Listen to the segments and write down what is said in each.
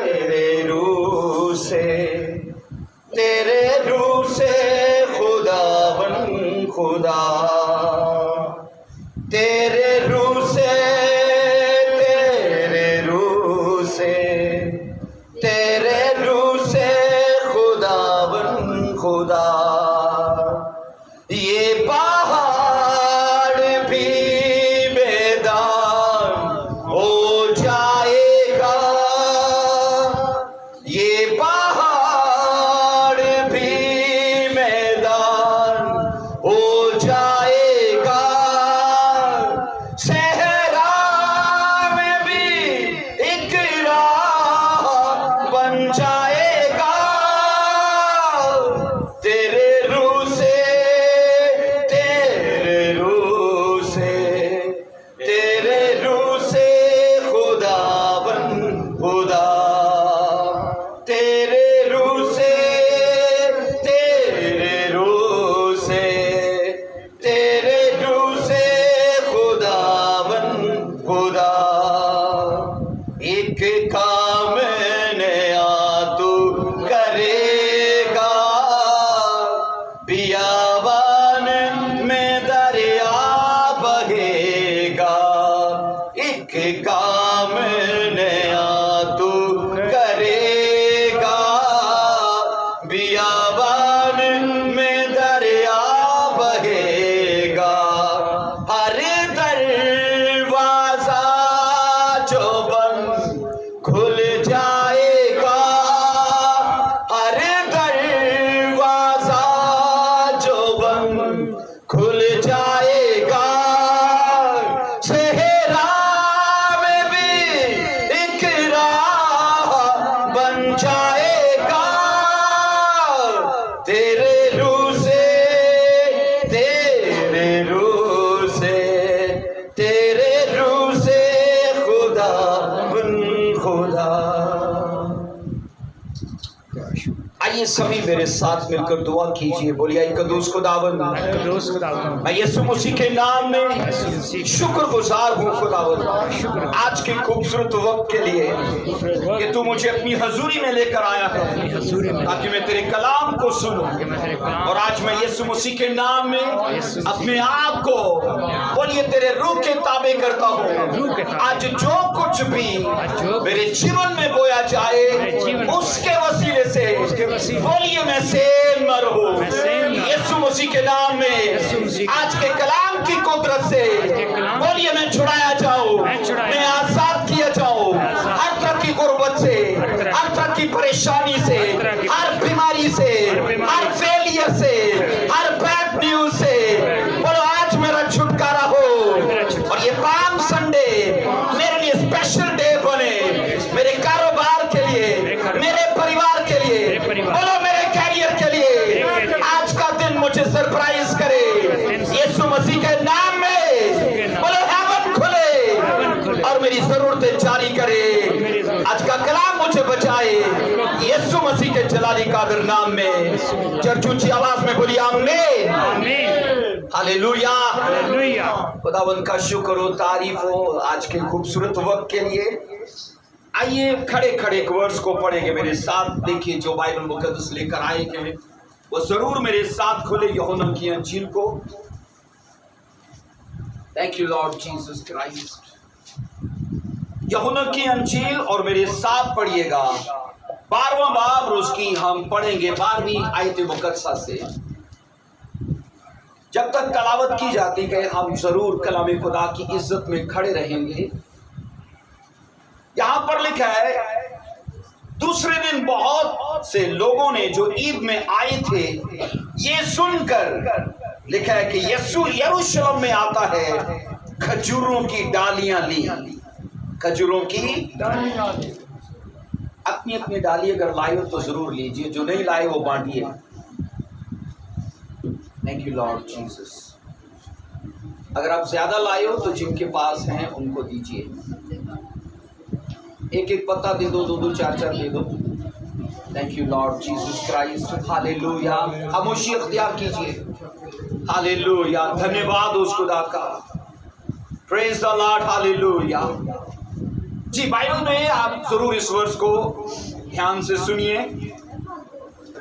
تیرے روح سے، تیرے روح سے خداوند خدا، تیرے روح سے، تیرے روح سے، تیرے روح سے خداوند خدا، یہ پہاڑ بھی میدان ہو جائے گا، یہ پہاڑ بھی میدان ہو جائے گا، صحرا میں بھی ایک راہ بن جائے گا، تیرے روح سے، تیرے روح سے، تیرے روح سے خداوند خدا، تیرے روح سے، تیرے روح سے، تیرے روح سے خداوند خدا، ایک کام نیا تو کرے گا، بیابان میں دریا بہے گا، ایک کام نیا تو کرے گا، بیابان میں دریا بہے گا، ہر دروازہ جو بند کھل جائے گا، ہر دروازہ جو بند کھل جائے گا، صحرا میں بھی ایک راہ بن جائے گا، تیرے روح سے، تیرے روح سے، تیرے روح سے خداوند خدا۔ آئیے سبھی میرے ساتھ مل کر دعا کیجئے، بولیے اے قدوس خداوند، میں یسوع مسیح کے نام میں شکر گزار ہوں خداوند آج کے خوبصورت وقت کے لیے کہ تو مجھے اپنی حضوری میں لے کر آیا ہے تاکہ میں تیرے کلام کو سنوں، اور آج میں یسوع مسیح کے نام میں اپنے آپ کو بولیے تیرے روح کے تابع کرتا ہوں۔ آج جو کچھ بھی میرے جیون میں بویا جائے اس کے وسیلے سے بولیے میں سین مر ہوں یسوع مسیح کے نام میں، آج کے کلام کی قدرت سے بولیے میں چھڑایا جاؤں، میں آزاد کیا جاؤں ہر طرح کی غربت سے، ہر طرح کی پریشانی سے، ہر بیماری سے، ہر فیلئر سے، ہر بیڈ نیوز سے، بولو آج میرا چھٹکارا ہو، اور یہ پام سنڈے میرے لیے اسپیشل ڈے بنے، میرے کاروبار کے لیے، میرے پریوار کے لیے، بولو میرے کیریئر کے لیے، آج کا دن مجھے سرپرائز کرے یسوع مسیح کے نام میں، بولو ہیون کھلے اور میری ضرورتیں جاری کرے، آج کا کلام مجھے بچائے یسوع مسیح کے جلالی قادر نام میں، چرچ اونچی آواز میں بولی آمین، ہاللیلویہ۔ خداوند کا شکر و تعریف ہو آج کے خوبصورت وقت کے لیے۔ آئیے کھڑے کھڑے ایک ورس کو پڑھیں گے میرے ساتھ، دیکھیے جو بائبل مقدس لے کر آئے ہیں وہ ضرور میرے ساتھ کھلے یوحنا کی انجیل کو۔ Thank you Lord Jesus Christ. یوحنا کی انجیل اور میرے ساتھ پڑھیے گا 12واں باب، روز کی ہم پڑھیں گے 12ویں آیت مقدسہ سے۔ جب تک تلاوت کی جاتی ہے ہم ضرور کلام خدا کی عزت میں کھڑے رہیں گے۔ یہاں پر لکھا ہے دوسرے دن بہت سے لوگوں نے جو عید میں آئے تھے یہ سن کر، لکھا ہے کہ یسوع یروشلم میں آتا ہے، کھجوروں کی ڈالیاں لی، کھجوروں کی ڈالیاں لی، اپنی اپنی ڈالی اگر لائے ہو تو ضرور لیجئے، جو نہیں لائے وہ بانٹیے۔ Thank you Lord Jesus. اگر آپ زیادہ لائے ہو تو جن کے پاس ہیں ان کو دیجئے، ایک ایک پتا دے دو، دو دو چار چار دے دو۔ Thank you Lord Jesus Christ, hallelujah. خاموشی اختیار کیجئے، ہاللیلویہ۔ دھنیہ واد اس خدا کا، پریز دی لارڈ، ہاللیلویہ۔ जी बाइबल में आप जरूर इस वर्ष को ध्यान से सुनिए।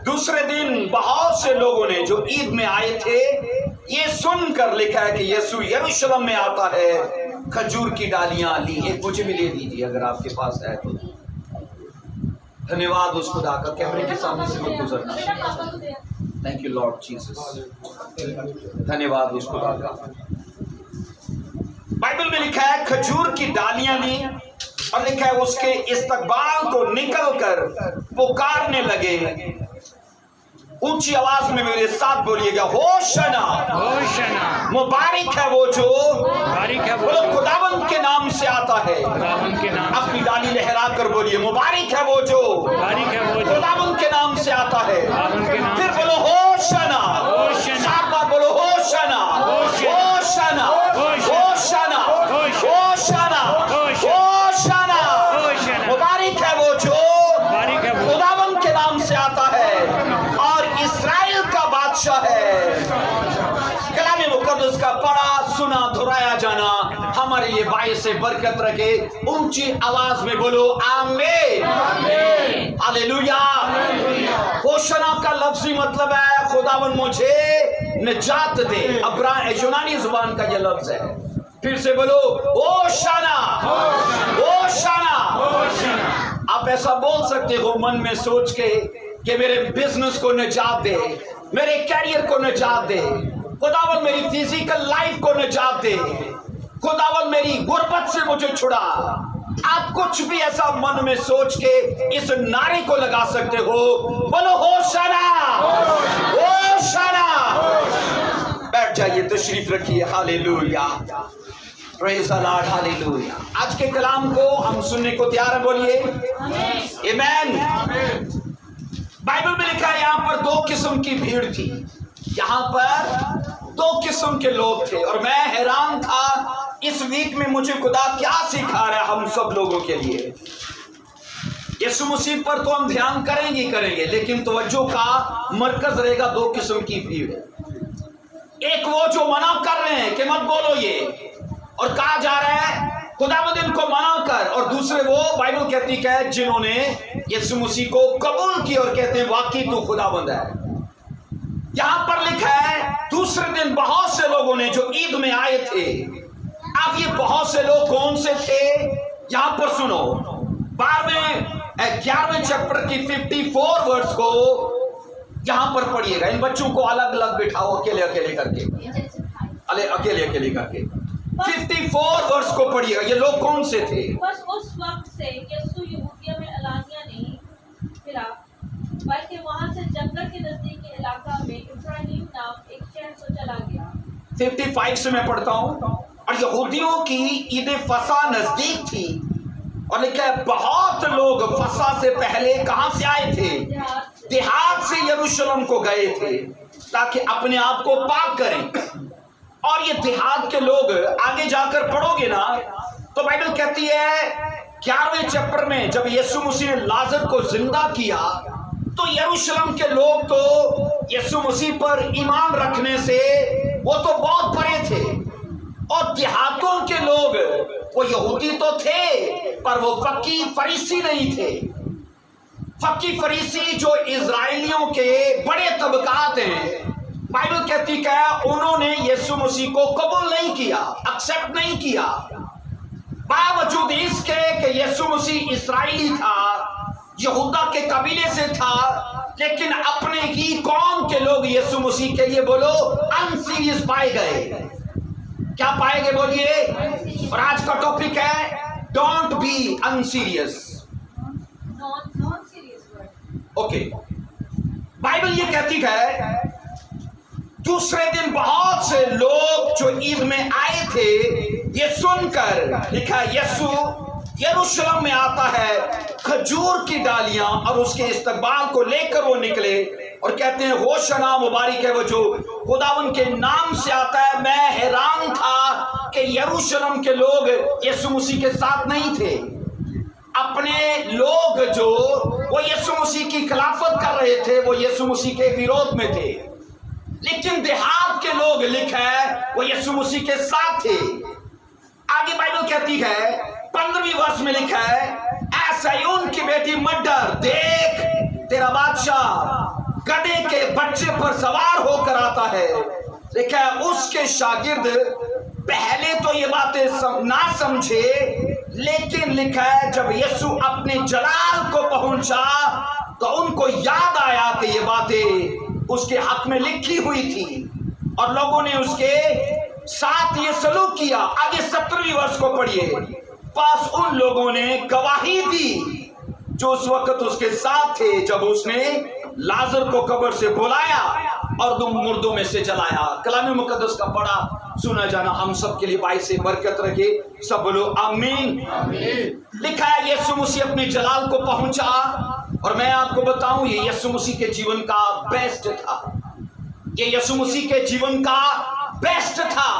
दूसरे दिन बहुत से लोगों ने जो ईद में आए थे ये सुनकर लिखा है कि यीशु यरूशलेम में आता है, खजूर की डालियां ली। एक मुझे भी ले दीजिए अगर आपके पास है तो। धन्यवाद उस खुदा का, कैमरे के सामने से मत गुजरना। थैंक यू लॉर्ड जीसस, धन्यवाद उस खुदा का। बाइबल में लिखा है खजूर की डालियां ली और लिखा है उसके इस्तकबाल को निकलकर पुकारने लगे। ऊंची आवाज में मेरे साथ बोलिएगा, होशना होशना, मुबारक है वो जो मुबारक है वो बोलो खुदावंद के नाम से आता है। खुदावंद के नाम से, अपनी डाली लहरा कर बोलिए, मुबारक है वो जो मुबारक है वो जो खुदावंद के नाम से आता है। खुदावंद के नाम फिर से, बोलो होशना, होशना, सात बार बोलो Hoshana, Hoshana, Hoshana, Hoshana, Hoshana, Hoshana, Hoshana, मुबारक है वो जो मुबारक है वो खुदावंद के नाम से आता है और इस्राएल का बादशाह है। कलाम मुकद्दस का पढ़ा सुना दोहराया जाना हमारे लिए बाइस से बरकत रखे। ऊंची आवाज में बोलो आमीन, हालेलुया। होशना का लफ्जी मतलब है खुदावन मुझे निजात दे। यूनानी जुबान का ये लफ्ज है। फिर से बोलो होशना, होशना। आप ऐसा बोल सकते हो मन में सोच के कि मेरे बिजनेस को निजात दे, मेरे कैरियर को निजात दे, खुदावन मेरी फिजिकल लाइफ को निजात दे, खुदावन मेरी गुर्बत से मुझे छुड़ा। आप कुछ भी ऐसा मन में सोच के इस नारे को लगा सकते हो। बोलो होशना, होशना। बैठ जाइए, तशरीफ रखिए। Hallelujah, praise the Lord, hallelujah. आज के कलाम को हम सुनने को तैयार हैं, बोलिए आमीन। बाइबल में लिखा है यहाँ पर दो किस्म की भीड़ थी। यहाँ पर दो किस्म के लोग थे और मैं हैरान था इस वीक में मुझे खुदा क्या सिखा रहा है हम सब लोगों के लिए। यीशु मसीह पर तो हम ध्यान करेंगे, लेकिन तवज्जो का मरकज रहेगा दो किस्म की भीड़। एक वो जो मना कर रहे हैं कि मत बोलो ये, और कहा जा रहा है खुदावंद इनको मना कर, और दूसरे वो बाइबल कहती है जिन्होंने यीशु मसीह को कबूल किया और कहते हैं वाकई तू खुदावंद है। यहां पर लिखा है दूसरे दिन बहुत से लोगों ने जो ईद में आए थे। अब ये बहुत से लोग कौन से थे? यहां पर सुनो, 11वें चैप्टर की 54 वर्स को यहां पर पढ़िएगा। इन बच्चों को अलग अलग बिठाओ, अकेले अकेले करके, अकेले अकेले करके 54 वर्ष को पढ़िएगा। ये लोग कौन से थे? बस उस वक्त से यीशु यहूदिया में अलानिया नहीं फिरा, बल्कि वहां से जंगल के नजदीक के इलाका में इब्राहिम नाम एक शहर को चला गया। 55 से मैं पढ़ता हूँ। और यहूदियों की ईद फसा नजदीक थी और लिखा है बहुत लोग फसा से पहले कहां से आए थे? देहात से यरूशलेम को गए थे ताकि अपने आप को पाक करें। और ये देहात के लोग आगे जाकर पढ़ोगे ना तो बाइबल कहती है 11वें चैप्टर में जब यीशु मसीह ने लाजर को जिंदा किया तो यरूशलेम के लोग तो यीशु मसीह पर ईमान रखने से वो तो बहुत परे थे, और देहातों के लोग वो यहूदी तो थे पर वो फकी फरीसी नहीं थे। फकी फरीसी जो इजराइलियों के बड़े तबकात हैं, बाइबल कहती है उन्होंने यीशु मसीह को कबूल नहीं किया, एक्सेप्ट नहीं किया। बावजूद इसके कि यीशु मसीह इस्राएली था, यहूदा के कबीले से था, लेकिन अपने ही कौम के लोग यीशु मसीह के लिए बोलो अनसीरियस पाए गए। क्या पाए गए बोलिए? और आज का टॉपिक है don't be unserious. Non serious word. Okay, Bible ये कहती है दूसरे दिन बहुत से लोग जो ईद में आए थे ये सुनकर, लिखा यीशु यरूशलेम में आता है, खजूर की डालियां और उसके इस्तकबाल को लेकर वो निकले और कहते हैं होशना, मुबारक है वो जो खुदावन के नाम से आता है। मैं हैरान था कि यरूशलेम के लोग यीशु मसीह के साथ नहीं थे। अपने लोग जो वो यीशु मसीह की खिलाफत कर रहे थे वो यीशु मसीह के विरोध में थे, लेकिन देहात के लोग लिखा है वो यीशु मसीह के साथ थे। आगे बाइबल कहती है 15वीं वर्ष में लिखा है, ऐसा उनकी बेटी मत डर, देख तेरा बादशाह गधे के बच्चे पर सवार होकर आता है। लिखा है उसके शागिर्द पहले तो ये बातें ना समझे, लेकिन लिखा है जब यीशु अपने जलाल को पहुंचा तो उनको याद आया कि ये बातें उसके हक में लिखी हुई थी और लोगों ने उसके साथ ये सलूक किया। आगे 17वीं वर्ष को पढ़िए। पास उन लोगों ने गवाही दी जो उस वक्त उसके साथ थे जब उसने लाजर को कब्र से बुलाया और तुम मुर्दों में से जलाया। कलाम मुकद्दस का पढ़ा सुना जाना हम सब के लिए बाइस से बरकत रखे। सब बोलो आमीन। लिखा है यीशु मसीह अपने जलाल को पहुंचा और मैं आपको बताऊं ये यीशु मसीह के जीवन का बेस्ट था। ये यीशु मसीह के जीवन का बेस्ट था।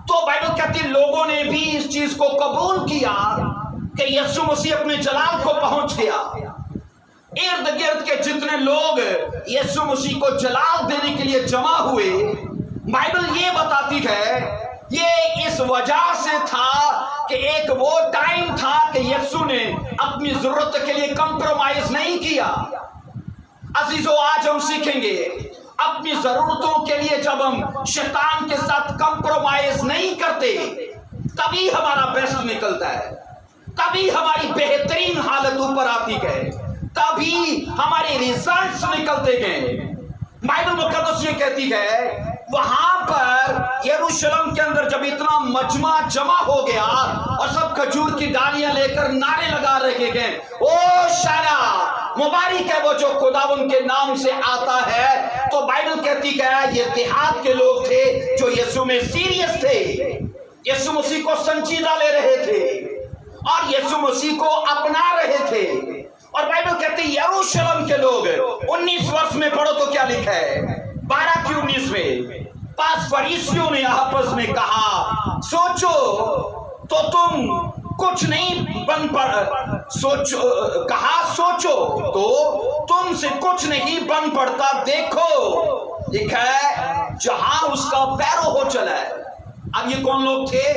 तो बाइबल कहती लोगों ने भी इस चीज को कबूल किया कि यीशु मसीह अपने जलाल को पहुंच गया। इर्द गिर्द के जितने लोग यीशु मसीह को जलाल देने के लिए जमा हुए, बाइबल ये बताती है ये इस वजह से था कि एक वो टाइम था कि यीशु ने अपनी जरूरत के लिए कंप्रोमाइज नहीं किया। अजीजों आज हम सीखेंगे अपनी जरूरतों के लिए जब हम शैतान के साथ कंप्रोमाइज नहीं करते तभी हमारा बेस्ट निकलता है, तभी हमारी बेहतरीन हालत ऊपर आती है, तभी हमारे रिजल्ट्स निकलते गए। बाइबल मुकद्दस ये कहती है वहां पर यरूशलेम के अंदर जब इतना मजमा जमा हो गया और सब खजूर की डालियां लेकर नारे लगा रखे गए, ओ शाना मुबारक है वो जो खुदावन के नाम से आता है। तो बाइबल कहती है ये देहात के लोग थे जो यीशु में सीरियस थे, यीशु मसीह को संजीदा ले रहे थे और यीशु मसीह को अपना रहे थे। और बाइबल कहती है यरूशलेम के लोग 19 वर्ष में पढ़ो तो क्या लिखा है 12 की 19 में पास फरीसियों ने आपस में कहा सोचो तो तुम कुछ नहीं बन पड़ सोचो कहा सोचो तो तुमसे कुछ नहीं बन पड़ता। देखो लिखा है जहां उसका पैरों हो चला है। अब ये कौन लोग थे?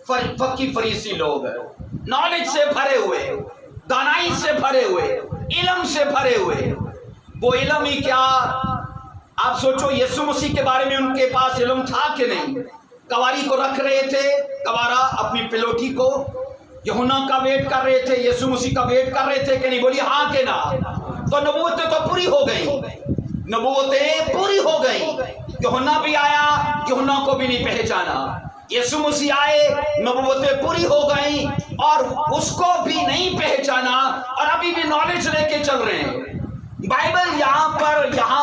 फक्की फरीसी लोग, नॉलेज से भरे हुए, दानाई से भरे हुए, इल्म से भरे हुए। वो इल्म ही क्या, आप सोचो यीशु मसीह के बारे में उनके पास इल्म था कि नहीं? कवारी को रख रहे थे, कवारा अपनी पिलोटी को, यूहन्ना का वेट कर रहे थे, यीशु मसीह का वेट कर रहे थे कि नहीं? बोलिए हाँ के ना। तो नबूवतें तो पूरी हो गई, नबूवतें पूरी हो गई। यूहन्ना भी आया, यूहन्ना को भी नहीं पहचाना। यीशु मसीह आए, नबूवतें पूरी हो गई और उसको भी नहीं पहचाना और अभी भी नॉलेज लेके चल रहे हैं। बाइबल यहाँ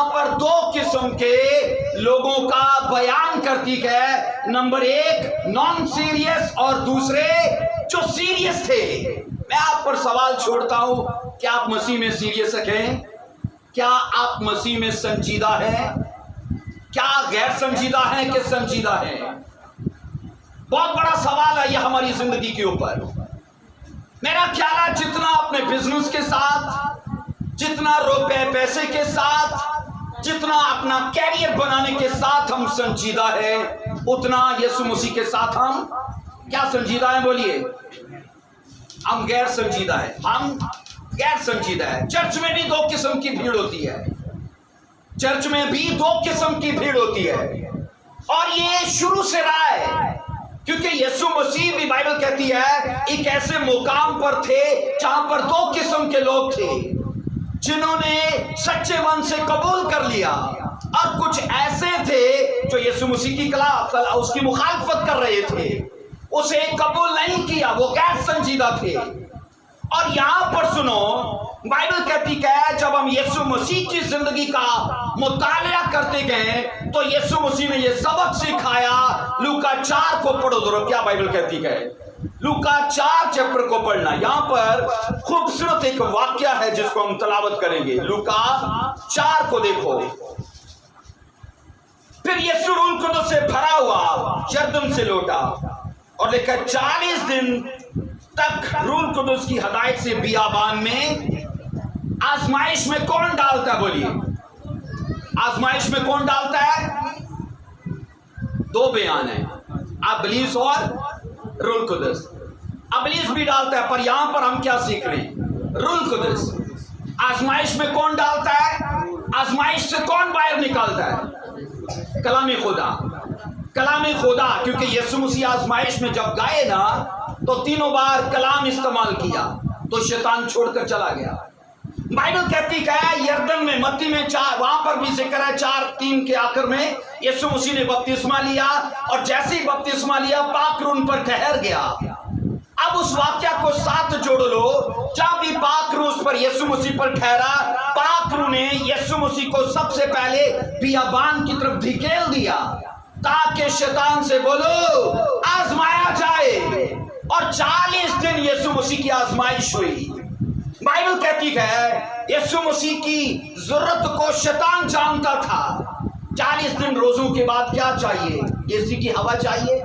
पर दो किस्म के लोगों का बयान करती है। नंबर एक नॉन सीरियस और दूसरे जो सीरियस थे। मैं आप पर सवाल छोड़ता हूं, क्या आप मसीह में सीरियस हैं? क्या आप मसीह में संजीदा हैं? क्या गैर संजीदा हैं कि संजीदा हैं? बहुत बड़ा सवाल है यह हमारी जिंदगी के ऊपर। मेरा ख्याल है जितना अपने बिजनेस के साथ, जितना रुपए पैसे के साथ, जितना अपना कैरियर बनाने के साथ हम संजीदा है, उतना यीशु मसीह के साथ हम क्या संजीदा है? बोलिए हम गैर संजीदा है। हम गैर संजीदा है। चर्च में भी दो किस्म की भीड़ होती है, चर्च में भी दो किस्म की भीड़ होती है और ये शुरू से रहा है क्योंकि यीशु मसीह भी बाइबल कहती है एक ऐसे मुकाम पर थे जहां पर दो किस्म के लोग थे, जिन्होंने सच्चे मन से कबूल कर लिया और कुछ ऐसे थे जो यीशु मसीह की उसकी मुखालफत कर रहे थे, उसे कबूल नहीं किया, वो गैर संजीदा थे। और यहां पर सुनो बाइबल कहती है जब हम यीशु मसीह की जिंदगी का मुताला करते गए तो यीशु मसीह ने ये सबक सिखाया। लूका 4 को पढ़ो जरा, क्या बाइबल कहती है? लूका 4 चैप्टर को पढ़ना। यहां पर खूबसूरत एक वाक्य है जिसको हम तलावत करेंगे। लूका 4 को देखो। फिर यीशु रूह कुदस से भरा हुआ यरदन से लौटा और लिखा 40 दिन तक रूह कुदस की हदायत से बियाबान में आजमाइश में कौन डालता है? बोलिए आजमाइश में कौन डालता है? दो बयान है, अबलीस और रूह कुदस। ابلیس بھی ڈالتا ہے، پر یہاں پر ہم کیا سیکھ رہے ہیں؟ روح القدس۔ آزمائش میں کون ڈالتا ہے؟ آزمائش سے کون باہر نکالتا ہے؟ کلام خدا، کلام خدا، کیونکہ یسوع مسیح آزمائش میں جب گئے نا تو تینوں بار کلام استعمال کیا تو شیطان چھوڑ کر چلا گیا۔ بائبل کہتی ہے یردن میں، متی میں 4، وہاں پر بھی ذکر ہے 4:3 کے آخر میں یسوع مسیح نے بپتسمہ لیا، اور جیسے ہی بپتسمہ لیا پاک روح ان پر ٹھہر گیا۔ اب اس واقعہ کو ساتھ جوڑ لو، جب بھی پاک روح اس پر یسوع مسیح پر ٹھہرا، پاک روح نے یسوع مسیح کو سب سے پہلے بیابان کی طرف دھکیل دیا تاکہ شیطان سے بولو آزمایا جائے، اور 40 دن یسوع مسیح کی آزمائش ہوئی۔ بائبل کہتی ہے یسوع مسیح کی ضرورت کو شیطان جانتا تھا۔ 40 دن روزوں کے بعد کیا چاہیے؟ اے کی ہوا چاہیے،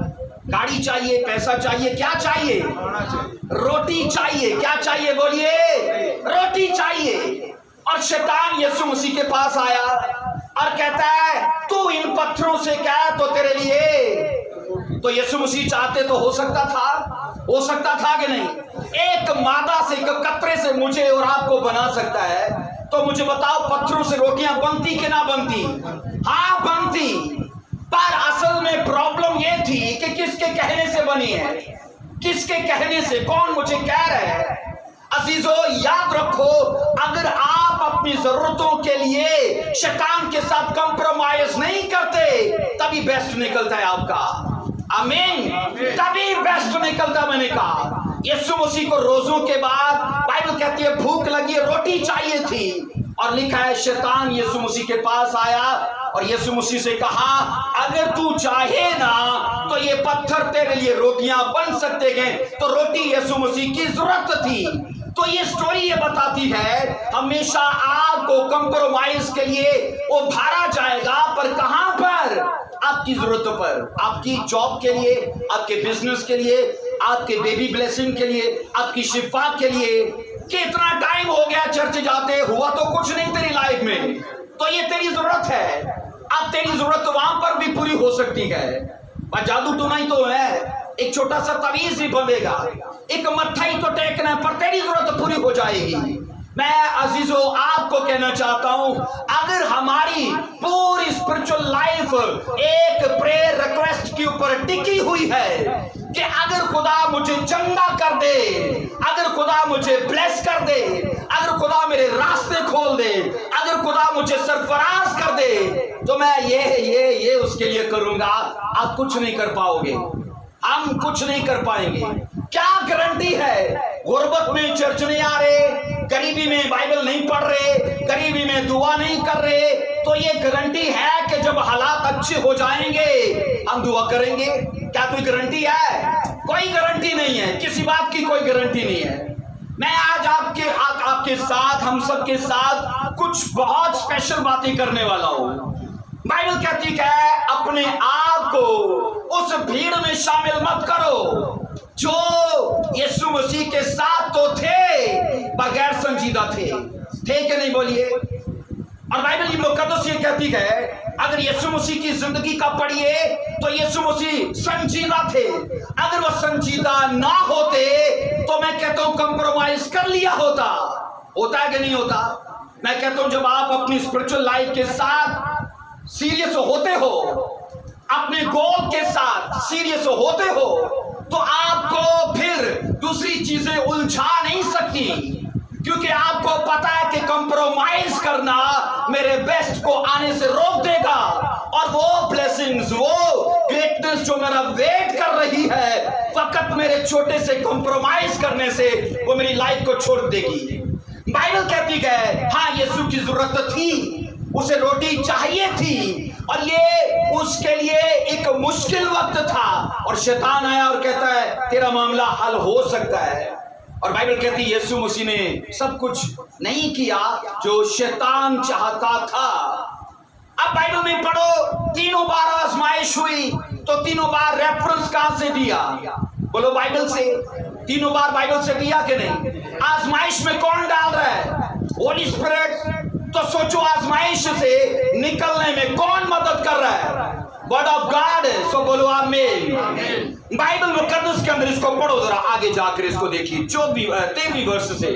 گاڑی چاہیے، پیسہ چاہیے، کیا چاہیے؟ روٹی چاہیے۔ کیا چاہیے؟ بولیے، روٹی چاہیے۔ اور شیطان یسوع مسیح کے پاس آیا اور کہتا ہے تو ان پتھروں سے کہہ تو تیرے لیے، تو یسوع مسیح چاہتے تو ہو سکتا تھا کہ نہیں؟ ایک مادہ سے، ایک قطرے سے مجھے اور آپ کو بنا سکتا ہے، تو مجھے بتاؤ پتھروں سے روٹیاں بنتی کہ نہ بنتی؟ ہاں بنتی، پر اصل میں پرابلم یہ تھی کہ کس کے کہنے سے بنی ہے؟ کس کے کہنے سے؟ کون مجھے کہہ رہا ہے؟ عزیزو یاد رکھو، اگر آپ اپنی ضرورتوں کے لیے شیطان کے ساتھ کمپرومائز نہیں کرتے تبھی بیسٹ نکلتا ہے آپ کا۔ آمین، تبھی بیسٹ نکلتا۔ میں نے کہا یسوع مسیح کو روزوں کے بعد بائبل کہتی ہے بھوک لگی، روٹی چاہیے تھی، اور لکھا ہے شیطان یسوع مسیح کے پاس آیا اور یسوع مسیح سے کہا اگر تو چاہے نا تو یہ پتھر تیرے لیے روٹیاں بن سکتے ہیں۔ تو روٹی یسوع مسیح کی ضرورت تھی۔ تو یہ سٹوری یہ بتاتی ہے ہمیشہ آپ کو کمپرومائز کے لیے ابھارا جائے گا، پر کہاں پر؟ آپ کی ضرورتوں پر، آپ کی جاب کے لیے، آپ کے بزنس کے لیے، آپ کے بیبی بلیسنگ کے لیے، آپ کی شفا کے لیے۔ کہ اتنا ٹائم ہو گیا چرچ جاتے، ہوا تو کچھ نہیں تیری لائف میں، تو یہ تیری ضرورت ہے۔ اب تیری ضرورت وہاں پر بھی پوری ہو سکتی ہے، پر جادو تو نہیں تو ہے، ایک چھوٹا سا تعویذ ہی بنے گا، ایک متھا ہی تو ٹیکنا ہے، پر تیری ضرورت پوری ہو جائے گی۔ میں عزیزو آپ کو کہنا چاہتا ہوں اگر ہماری پوری اسپرچل لائف ایک پریئر ریکویسٹ کے اوپر ٹکی ہوئی ہے کہ اگر خدا مجھے چنگا کر دے، اگر خدا مجھے بلیس کر دے، اگر خدا میرے راستے کھول دے، اگر خدا مجھے سرفراز کر دے، تو میں یہ اس کے لیے کروں گا، آپ کچھ نہیں کر پاؤ گے، ہم کچھ نہیں کر پائیں گے۔ کیا گارنٹی ہے؟ غربت میں چرچ نہیں آ رہے، غریبی میں بائبل نہیں پڑھ رہے، غریبی میں دعا نہیں کر رہے، تو یہ گارنٹی ہے کہ جب حالات اچھے ہو جائیں گے ہم دعا کریں گے؟ کیا کوئی گارنٹی ہے؟ کوئی گارنٹی نہیں ہے، کسی بات کی کوئی گارنٹی نہیں ہے۔ میں آج آپ کے ساتھ، ہم سب کے ساتھ کچھ بہت اسپیشل باتیں کرنے والا ہوں۔ بائبل کہتی ہے اپنے آپ کو اس بھیڑ میں شامل مت کرو جو یسوع مسیح کے ساتھ تو تھے پر غیر سنجیدہ تھے کہ نہیں؟ بولیے۔ اور بائبل مقدس یہ کہتی ہے اگر یسوع مسیح کی زندگی کا پڑھیے تو یسوع مسیح سنجیدہ تھے، اگر وہ سنجیدہ نہ ہوتے تو میں کہتا ہوں کمپرومائز کر لیا ہوتا ہے کہ نہیں ہوتا؟ میں کہتا ہوں جب آپ اپنی اسپرچل لائف کے ساتھ سیریس ہوتے ہو، اپنے گول کے ساتھ سیریس ہوتے ہو، تو آپ کو پھر دوسری چیزیں الجھا نہیں سکتی، کیونکہ آپ کو پتا ہے کہ کمپرومائز کرنا میرے بیسٹ کو آنے سے روک دے گا، اور وہ بلیسنگز، وہ گریٹنس جو میرا ویٹ کر رہی ہے فقط میرے چھوٹے سے کمپرومائز کرنے سے وہ میری لائف کو چھوڑ دے گی۔ بائبل کہتی ہے ہاں یسوع کی ضرورت تھی، اسے روٹی چاہیے تھی، اور یہ اس کے لیے ایک مشکل وقت تھا، اور شیطان آیا اور کہتا ہے تیرا معاملہ حل ہو سکتا ہے۔ اور بائبل کہتی ہے یسوع مسیح نے سب کچھ نہیں کیا جو شیطان چاہتا تھا۔ اب بائبل میں پڑھو تینوں بار آزمائش ہوئی، تو تینوں بار ریفرنس کہاں سے دیا؟ بولو بائبل سے۔ تینوں بار بائبل سے دیا کہ نہیں؟ آزمائش میں کون ڈال رہا ہے؟ ہولی اسپرٹ۔ تو سوچو آزمائش سے نکلنے میں کون مدد کر رہا ہے؟ वर्ड ऑफ गॉड है। सो बोलो आमीन। बाइबल मुकद्दस के अंदर इसको पढ़ो जरा, आगे जाकर इसको देखिए 13वीं वर्ष से।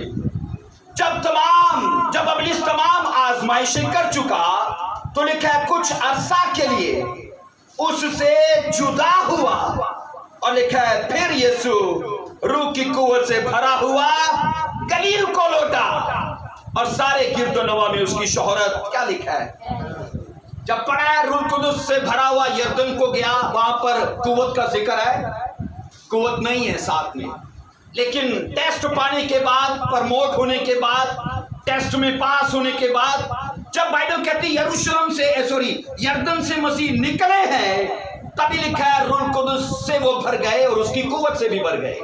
जब इब्लीस तमाम आजमाइशें कर चुका तो लिखा है कुछ अरसा के लिए उससे जुदा हुआ, और लिखा है फिर यीशु रूह की कुव्वत से भरा हुआ गलील को लौटा, और सारे गिरदोनवा में उसकी शोहरत। क्या लिखा है? जब पढ़ा है रूह कुदुस से भरा हुआ यरदन को गया, वहां पर कुव्वत का जिक्र है? कुव्वत नहीं है साथ में, लेकिन टेस्ट पाने के बाद, प्रमोट होने के बाद, टेस्ट में पास होने के बाद, जब बाइबल कहती है यरदन से मसीह निकले हैं, तभी लिखा है रूह कुदुस से वो भर गए और उसकी कुव्वत से भी भर गए।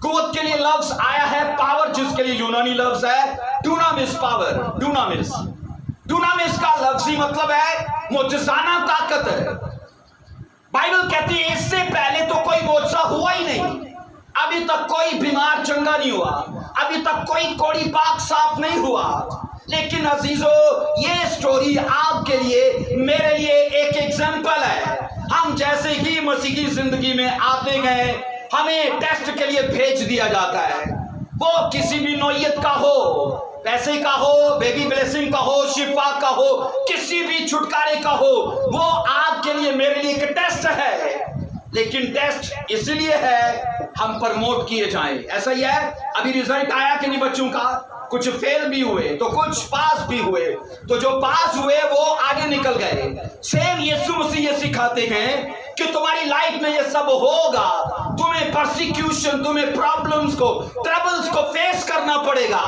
कुव्वत के लिए लफ्ज आया है पावर, जिसके लिए यूनानी लफ्ज है डूनामिस पावर। डूनामिस का लफ्जी मतलब है मुजज़ाना ताकत है। बाइबल कहती है इससे पहले तो कोई मोजा हुआ ही नहीं, अभी तक कोई बीमार चंगा नहीं हुआ, अभी तक कोई कोड़ी पाक साफ नहीं हुआ। लेकिन अजीजों, ये स्टोरी आपके लिए, मेरे लिए एक एग्जाम्पल है। हम जैसे ही मसीह की जिंदगी में आते गए, हमें टेस्ट के लिए भेज दिया जाता है। वो किसी भी नौयत का हो, पैसे का हो, बेबी ब्लेसिंग का हो, शिफा का हो, किसी भी छुटकारे का हो, वो आपके लिए, मेरे लिए एक टेस्ट है। लेकिन टेस्ट इसलिए है हम प्रमोट किए जाएं। ऐसा ही है। अभी रिजल्ट आया कि नहीं बच्चों का? कुछ फेल भी हुए तो कुछ पास भी हुए, तो जो पास हुए वो आगे निकल गए। सेम यीशु मसीह ये सिखाते हैं कि तुम्हारी लाइफ में ये सब होगा, तुम्हें परसिक्यूशन, तुम्हें प्रॉब्लम्स को, ट्रबल्स को फेस करना पड़ेगा।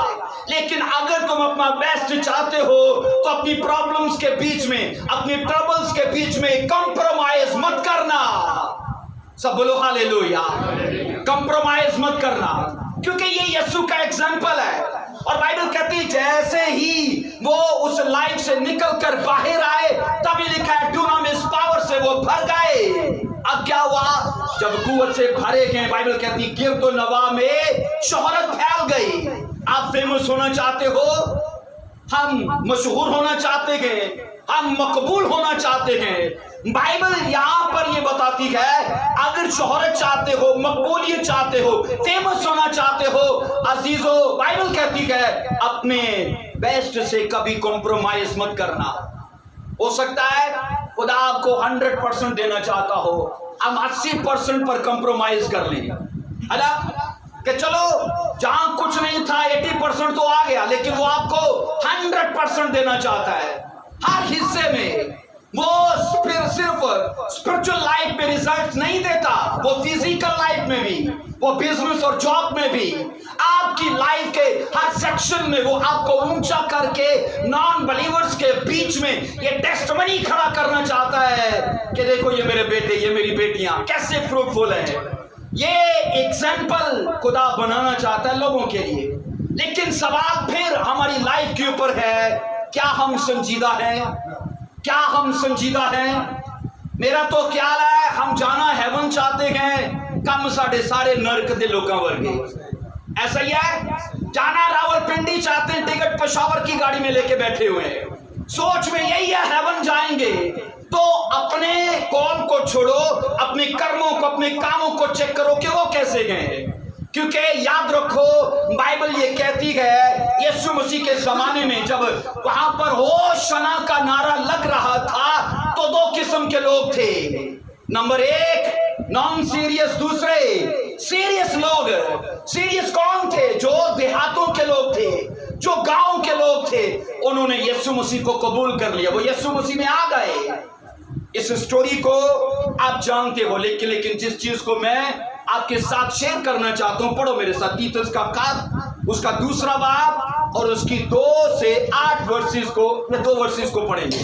लेकिन अगर तुम अपना बेस्ट चाहते हो तो अपनी प्रॉब्लम्स के बीच में, अपनी ट्रबल्स के बीच में कंप्रोमाइज मत करना। सब बोलो हालेलुया। कंप्रोमाइज मत करना, क्योंकि ये यीशु का एग्जाम्पल है। और बाइबल कहती है जैसे ही वो उस लाइफ से निकलकर बाहर आए, तभी लिखा है डूनामिस पावर से वो भर गए। अब क्या हुआ? जब कुव्वत से भरे गए, बाइबल कहती है गिरदोनवा में शोहरत फैल गई। आप फेमस होना चाहते हो, हम मशहूर होना चाहते हैं, हम मकबूल होना चाहते हैं। बाइबल यहां पर ये बताती है अगर शोहरत चाहते हो, मकबूलियत चाहते हो, फेमस होना चाहते हो, अजीजों, बाइबल कहती है अपने बेस्ट से कभी कॉम्प्रोमाइज मत करना। हो सकता है खुदा आपको 100% देना चाहता हो, हम 80% पर कॉम्प्रोमाइज कर लें, है ना? कि चलो जहां कुछ नहीं था 80% तो आ गया, लेकिन वो आपको 100% देना चाहता है हर हिस्से में। वो फिर सिर्फ स्पिरिचुअल लाइफ में रिजल्ट नहीं देता, वो फिजिकल लाइफ में भी, वो बिजनेस और जॉब में भी, आपकी लाइफ के हर सेक्शन में वो आपको ऊंचा करके नॉन बिलीवर्स के बीच में ये टेस्टमनी खड़ा करना चाहता है कि देखो ये मेरे बेटे, ये मेरी बेटियां कैसे फ्रूटफुल हैं। ये एग्जाम्पल खुदा बनाना चाहता है लोगों के लिए। लेकिन सवाल फिर हमारी लाइफ के ऊपर है, क्या हम संजीदा हैं? क्या हम संजीदा हैं? मेरा तो ख्याल है हम जाना हेवन चाहते हैं, कम सारे नरक दे लोगों वर्गे। ऐसा ही है। जाना रावलपिंडी चाहते हैं, टिकट पेशावर की गाड़ी में लेके बैठे हुए हैं, सोच में यही है हेवन जाएंगे। तो अपने कौम को छोड़ो, अपने कर्मों को, अपने कामों को चेक करो कि वो कैसे गए। क्योंकि याद रखो बाइबल ये कहती है यीशु मसीह के जमाने में जब वहां पर होशाना का नारा लग रहा था तो दो किस्म के लोग थे। नंबर एक नॉन सीरियस, दूसरे सीरियस लोग। सीरियस कौन थे? जो देहातों के लोग थे, जो गांव के लोग थे, उन्होंने यीशु मसीह को कबूल कर लिया, वो यीशु मसीह में आ गए। इस स्टोरी को आप जानते हो, लेकिन जिस चीज को मैं आपके साथ शेयर करना चाहता हूं, पढ़ो मेरे साथ तीतुस का खत, उसका 2 बाब और उसकी 2 से 8 वर्सेस को, या 2 वर्सेस को पढ़ेंगे।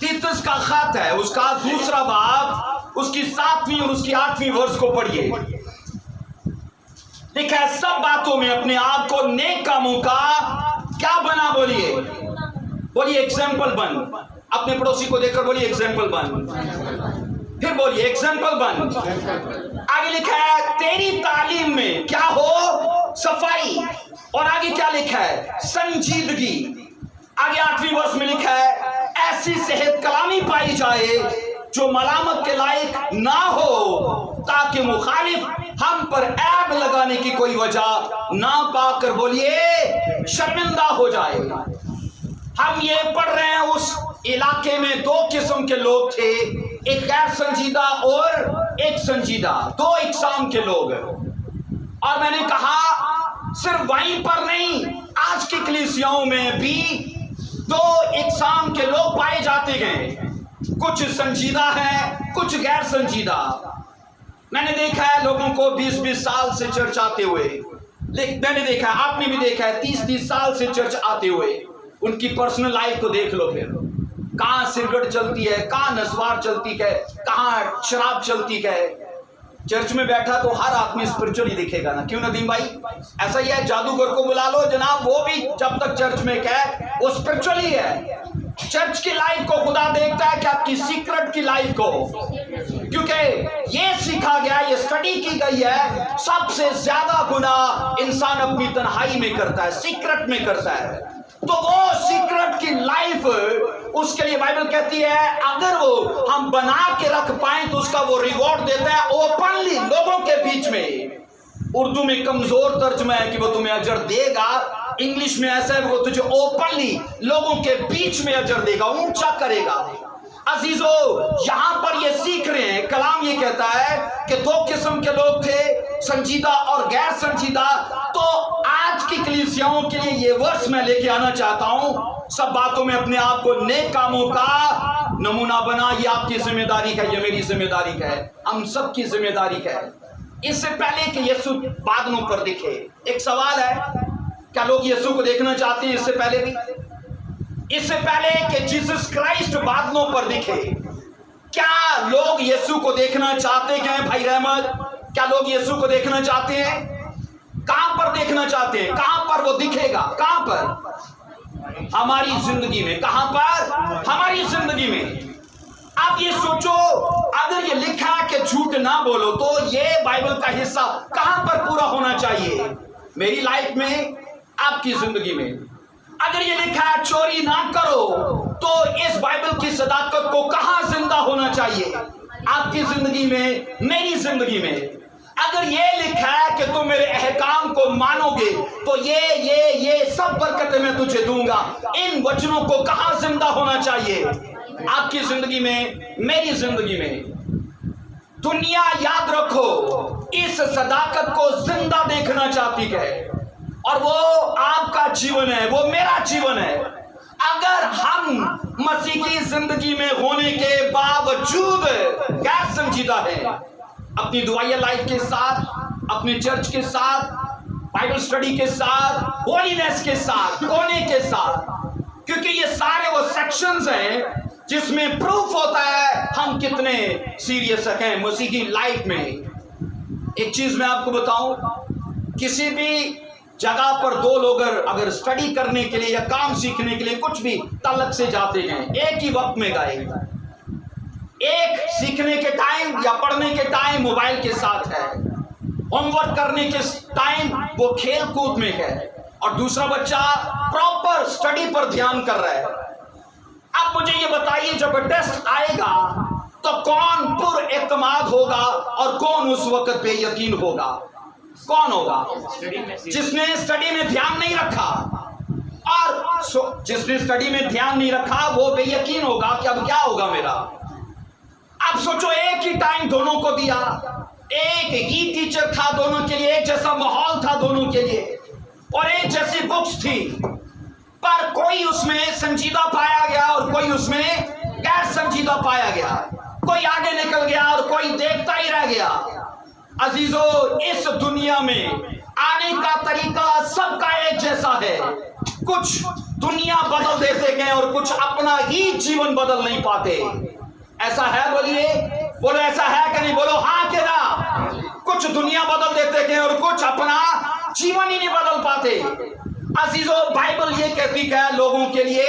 तीतुस का खत है, उसका 2 बाब, उसकी 7वीं और उसकी 8वीं वर्ष को पढ़िए। लिखा है सब बातों में अपने आप को नेक कामों का क्या बना, बोलिए एग्जाम्पल बन। अपने पड़ोसी को देखकर बोलिए एग्जाम्पल बन। फिर बोलिए एग्जाम्पल बन। आगे लिखा है तेरी तालीम में क्या हो? सफाई। और आगे क्या लिखा है? संजीदगी। आगे 8वीं वर्ष में लिखा है ऐसी सेहत कलामी पाई जाए जो मलामत के लायक ना हो, ताकि मुखालिफ हम पर ऐब लगाने की कोई वजह ना पाकर बोलिए शर्मिंदा हो जाए। हम ये पढ़ रहे हैं उस इलाके में दो किस्म के लोग थे, एक गैर संजीदा और एक संजीदा, दो इकसाम के लोग। और मैंने कहा सिर्फ वहीं पर नहीं, आज की कलीसियाओं में भी दो इकसाम के लोग पाए जाते हैं, कुछ संजीदा है, कुछ गैर संजीदा। मैंने देखा है लोगों को 20-20 साल से चर्च आते हुए, मैंने देखा है, आपने भी देखा है 30-30 साल से चर्च आते हुए। उनकी पर्सनल लाइफ को देख लो, फिर कहाँ सिगरेट चलती है, कहाँ नस्वार चलती है, कहाँ शराब चलती है। चर्च में बैठा तो हर आदमी स्पिरिचुअली दिखेगा ना, क्यों नदीम भाई? ऐसा ही है, जादूगर को बुला लो जनाब, वो भी जब तक चर्च में है वो स्पिरिचुअली है। चर्च की लाइफ को खुदा देखता है कि आपकी सीक्रेट की लाइफ को, क्योंकि ये सीखा गया, ये स्टडी की गई है, सबसे ज्यादा गुनाह इंसान अपनी तन्हाई में करता है, सीक्रेट में करता है। तो वो सीक्रेट की लाइफ, उसके लिए बाइबल कहती है अगर वो हम बना के रख पाए तो उसका वो रिवॉर्ड देता है ओपनली लोगों के बीच में। उर्दू में कमजोर तर्जमा है कि वो तुम्हें अजर देगा, इंग्लिश में ऐसा है वो तुझे ओपनली लोगों के बीच में अजर देगा, ऊंचा करेगा। अजीजो, यहां पर ये सीख रहे हैं, कलाम ये कहता है कि दो किस्म के लोग थे, संजीदा और गैर संजीदा। तो आज की कलीसियाओं के लिए ये वर्ष मैं लेके आना चाहता हूं, सब बातों में अपने आप को नेक कामों का नमूना बना। ये आपकी जिम्मेदारी है, ये मेरी जिम्मेदारी है, हम सबकी जिम्मेदारी है। इससे पहले कि यीशु बादलों पर दिखे, एक सवाल है, क्या लोग यीशु को देखना चाहते हैं? इससे पहले भी, इससे पहले कि जीसस क्राइस्ट बादलों पर दिखे, क्या लोग यीशु को देखना चाहते हैं? भाई रहमत, क्या लोग यीशु को देखना चाहते हैं? कहां पर देखना चाहते हैं? कहां पर वो दिखेगा? कहां पर? हमारी जिंदगी में। कहां पर? हमारी जिंदगी में। आप ये सोचो, अगर ये लिखा कि झूठ ना बोलो, तो ये बाइबल का हिस्सा कहां पर पूरा होना चाहिए? मेरी लाइफ में, आपकी जिंदगी में। अगर ये लिखा है चोरी ना करो, तो इस बाइबल की सदाकत को कहां जिंदा होना चाहिए? आपकी जिंदगी में, मेरी जिंदगी में। अगर ये लिखा है कि तुम मेरे अहकाम को मानोगे तो ये सब बरकतें मैं तुझे दूंगा, इन वचनों को कहां जिंदा होना चाहिए? आपकी जिंदगी में, मेरी जिंदगी में। दुनिया याद रखो इस सदाकत को जिंदा देखना चाहती है, और वो आपका जीवन है, वो मेरा जीवन है। अगर हम मसीह की जिंदगी में होने के बावजूद गैर संजीदा है, अपनी दुआया लाइफ के साथ, अपने चर्च के साथ, बाइबल स्टडी के साथ, होलीनेस के साथ, कोने के साथ, क्योंकि ये सारे वो सेक्शंस हैं जिसमें प्रूफ होता है हम कितने सीरियस हैं मसीह की लाइफ में। एक चीज मैं आपको बताऊं, किसी भी जगह पर दो लोग अगर स्टडी करने के लिए या काम सीखने के लिए कुछ भी तलक से जाते हैं, एक ही वक्त में गए, एक सीखने के टाइम या पढ़ने के टाइम मोबाइल के साथ है, होमवर्क करने के टाइम वो खेल कूद में है, और दूसरा बच्चा प्रॉपर स्टडी पर ध्यान कर रहा है। अब मुझे ये बताइए, जब टेस्ट आएगा तो कौन पुरएतमाद होगा और कौन उस वक्त बेयकीन होगा? कौन होगा? जिसने स्टडी में ध्यान नहीं रखा, और जिसने स्टडी में ध्यान नहीं रखा वो बेयकीन होगा कि अब क्या होगा मेरा। अब सोचो, एक ही टाइम दोनों को दिया, एक ही टीचर था दोनों के लिए, एक जैसा माहौल था दोनों के लिए, और एक जैसी बुक्स थी, पर कोई उसमें संजीदा पाया गया और कोई उसमें गैर संजीदा पाया गया। कोई आगे निकल गया और कोई देखता ही रह गया। अजीजों, इस दुनिया में आने का तरीका सबका एक जैसा है। कुछ दुनिया बदल देते हैं और कुछ अपना ही जीवन बदल नहीं पाते। ऐसा है? बोलिए, बोलो ऐसा है कि नहीं? बोलो हाँ कि ना। कुछ दुनिया बदल देते हैं और कुछ अपना जीवन ही नहीं बदल पाते। अजीजों, बाइबल ये कहती है लोगों के लिए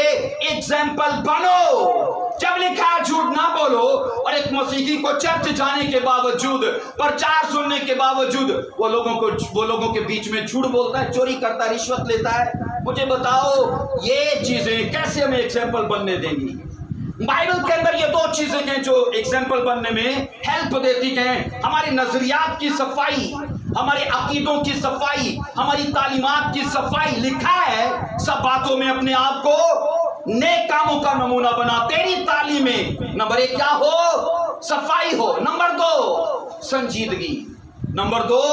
एग्जाम्पल बनो। जब लिखा है झूठ ना बोलो, और एक मसीही को चर्च जाने के बावजूद, प्रचार सुनने के बावजूद वो लोगों के बीच में झूठ बोलता है, चोरी करता है, रिश्वत लेता है, मुझे बताओ ये चीजें कैसे हमें एग्जाम्पल बनने देंगी? बाइबल के अंदर ये दो चीजें हैं जो एग्जाम्पल बनने में हेल्प देती हैं। हमारे नजरियात की सफाई, हमारे अकीदों की सफाई, हमारी तालीमात की सफाई। लिखा है सब बातों में अपने आप को नेक कामों का नमूना बना। तेरी तालीमें नंबर 1 क्या हो? सफाई हो। नंबर 2 संजीदगी। नंबर 2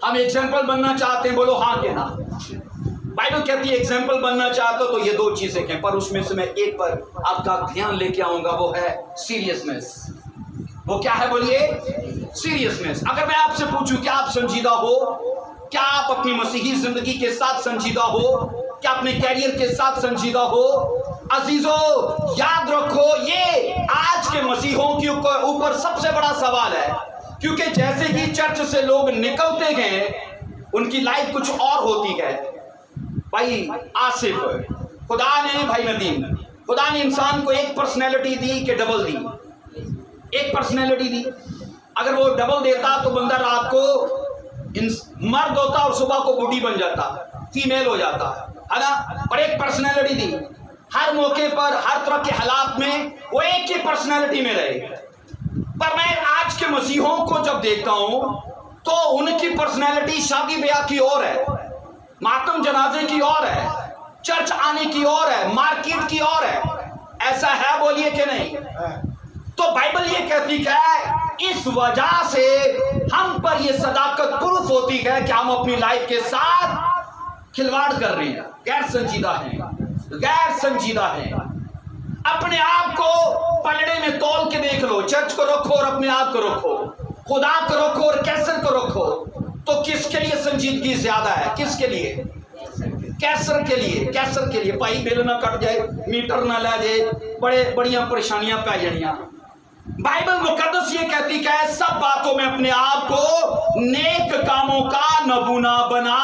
हम एग्जाम्पल बनना चाहते हैं, बोलो हाँ के ना। बाइबल कहती है एग्जाम्पल बनना चाहते हो तो ये 2 चीजें हैं, पर उसमें से मैं एक पर आपका ध्यान लेके आऊंगा, वो है सीरियसनेस। वो क्या है बोलिए? सीरियसनेस। अगर मैं आपसे पूछूं क्या आप संजीदा हो? क्या आप अपनी मसीही जिंदगी के साथ संजीदा हो? क्या अपने कैरियर के साथ संजीदा हो? अजीजों याद रखो, ये आज के मसीहों के ऊपर सबसे बड़ा सवाल है, क्योंकि जैसे ही चर्च से लोग निकलते गए उनकी लाइफ कुछ और होती है। भाई आसिफ, खुदा ने, भाई नदीम, खुदा ने इंसान को एक पर्सनैलिटी दी कि डबल दी, एक पर्सनैलिटी दी। अगर वो डबल देता तो बंदा रात को मर्द होता और सुबह को बूढ़ी बन जाता, फीमेल हो जाता, है ना। और एक पर्सनैलिटी दी, हर मौके पर हर तरह के हालात में वो एक ही पर्सनैलिटी में रहे। पर मैं आज के मसीहों को जब देखता हूं तो उनकी पर्सनैलिटी शादी ब्याह की ओर है, मातम जनाजे की ओर है, चर्च आने की ओर है, मार्केट की ओर है। ऐसा है बोलिए कि नहीं? तो बाइबल ये कहती है इस वजह से हम पर ये सदाकत प्रूफ होती है कि हम अपनी लाइफ के साथ खिलवाड़ कर रहे हैं, गैर संजीदा हैं, गैर संजीदा हैं। अपने आप को पलड़े में तौल के देख लो, चर्च को रखो और अपने आप को रखो, खुदा को रखो और कैसर को रखो, तो किसके लिए संजीदगी ज्यादा है? किसके लिए? कैसर के लिए। कैसर के लिए भाई बिल ना कट जाए, मीटर ना ले जाए, बड़ियां परेशानियां पै जानियां। बाइबल मुकद्दस ये कहती है सब बातों में अपने आप को नेक कामों का नमूना बना।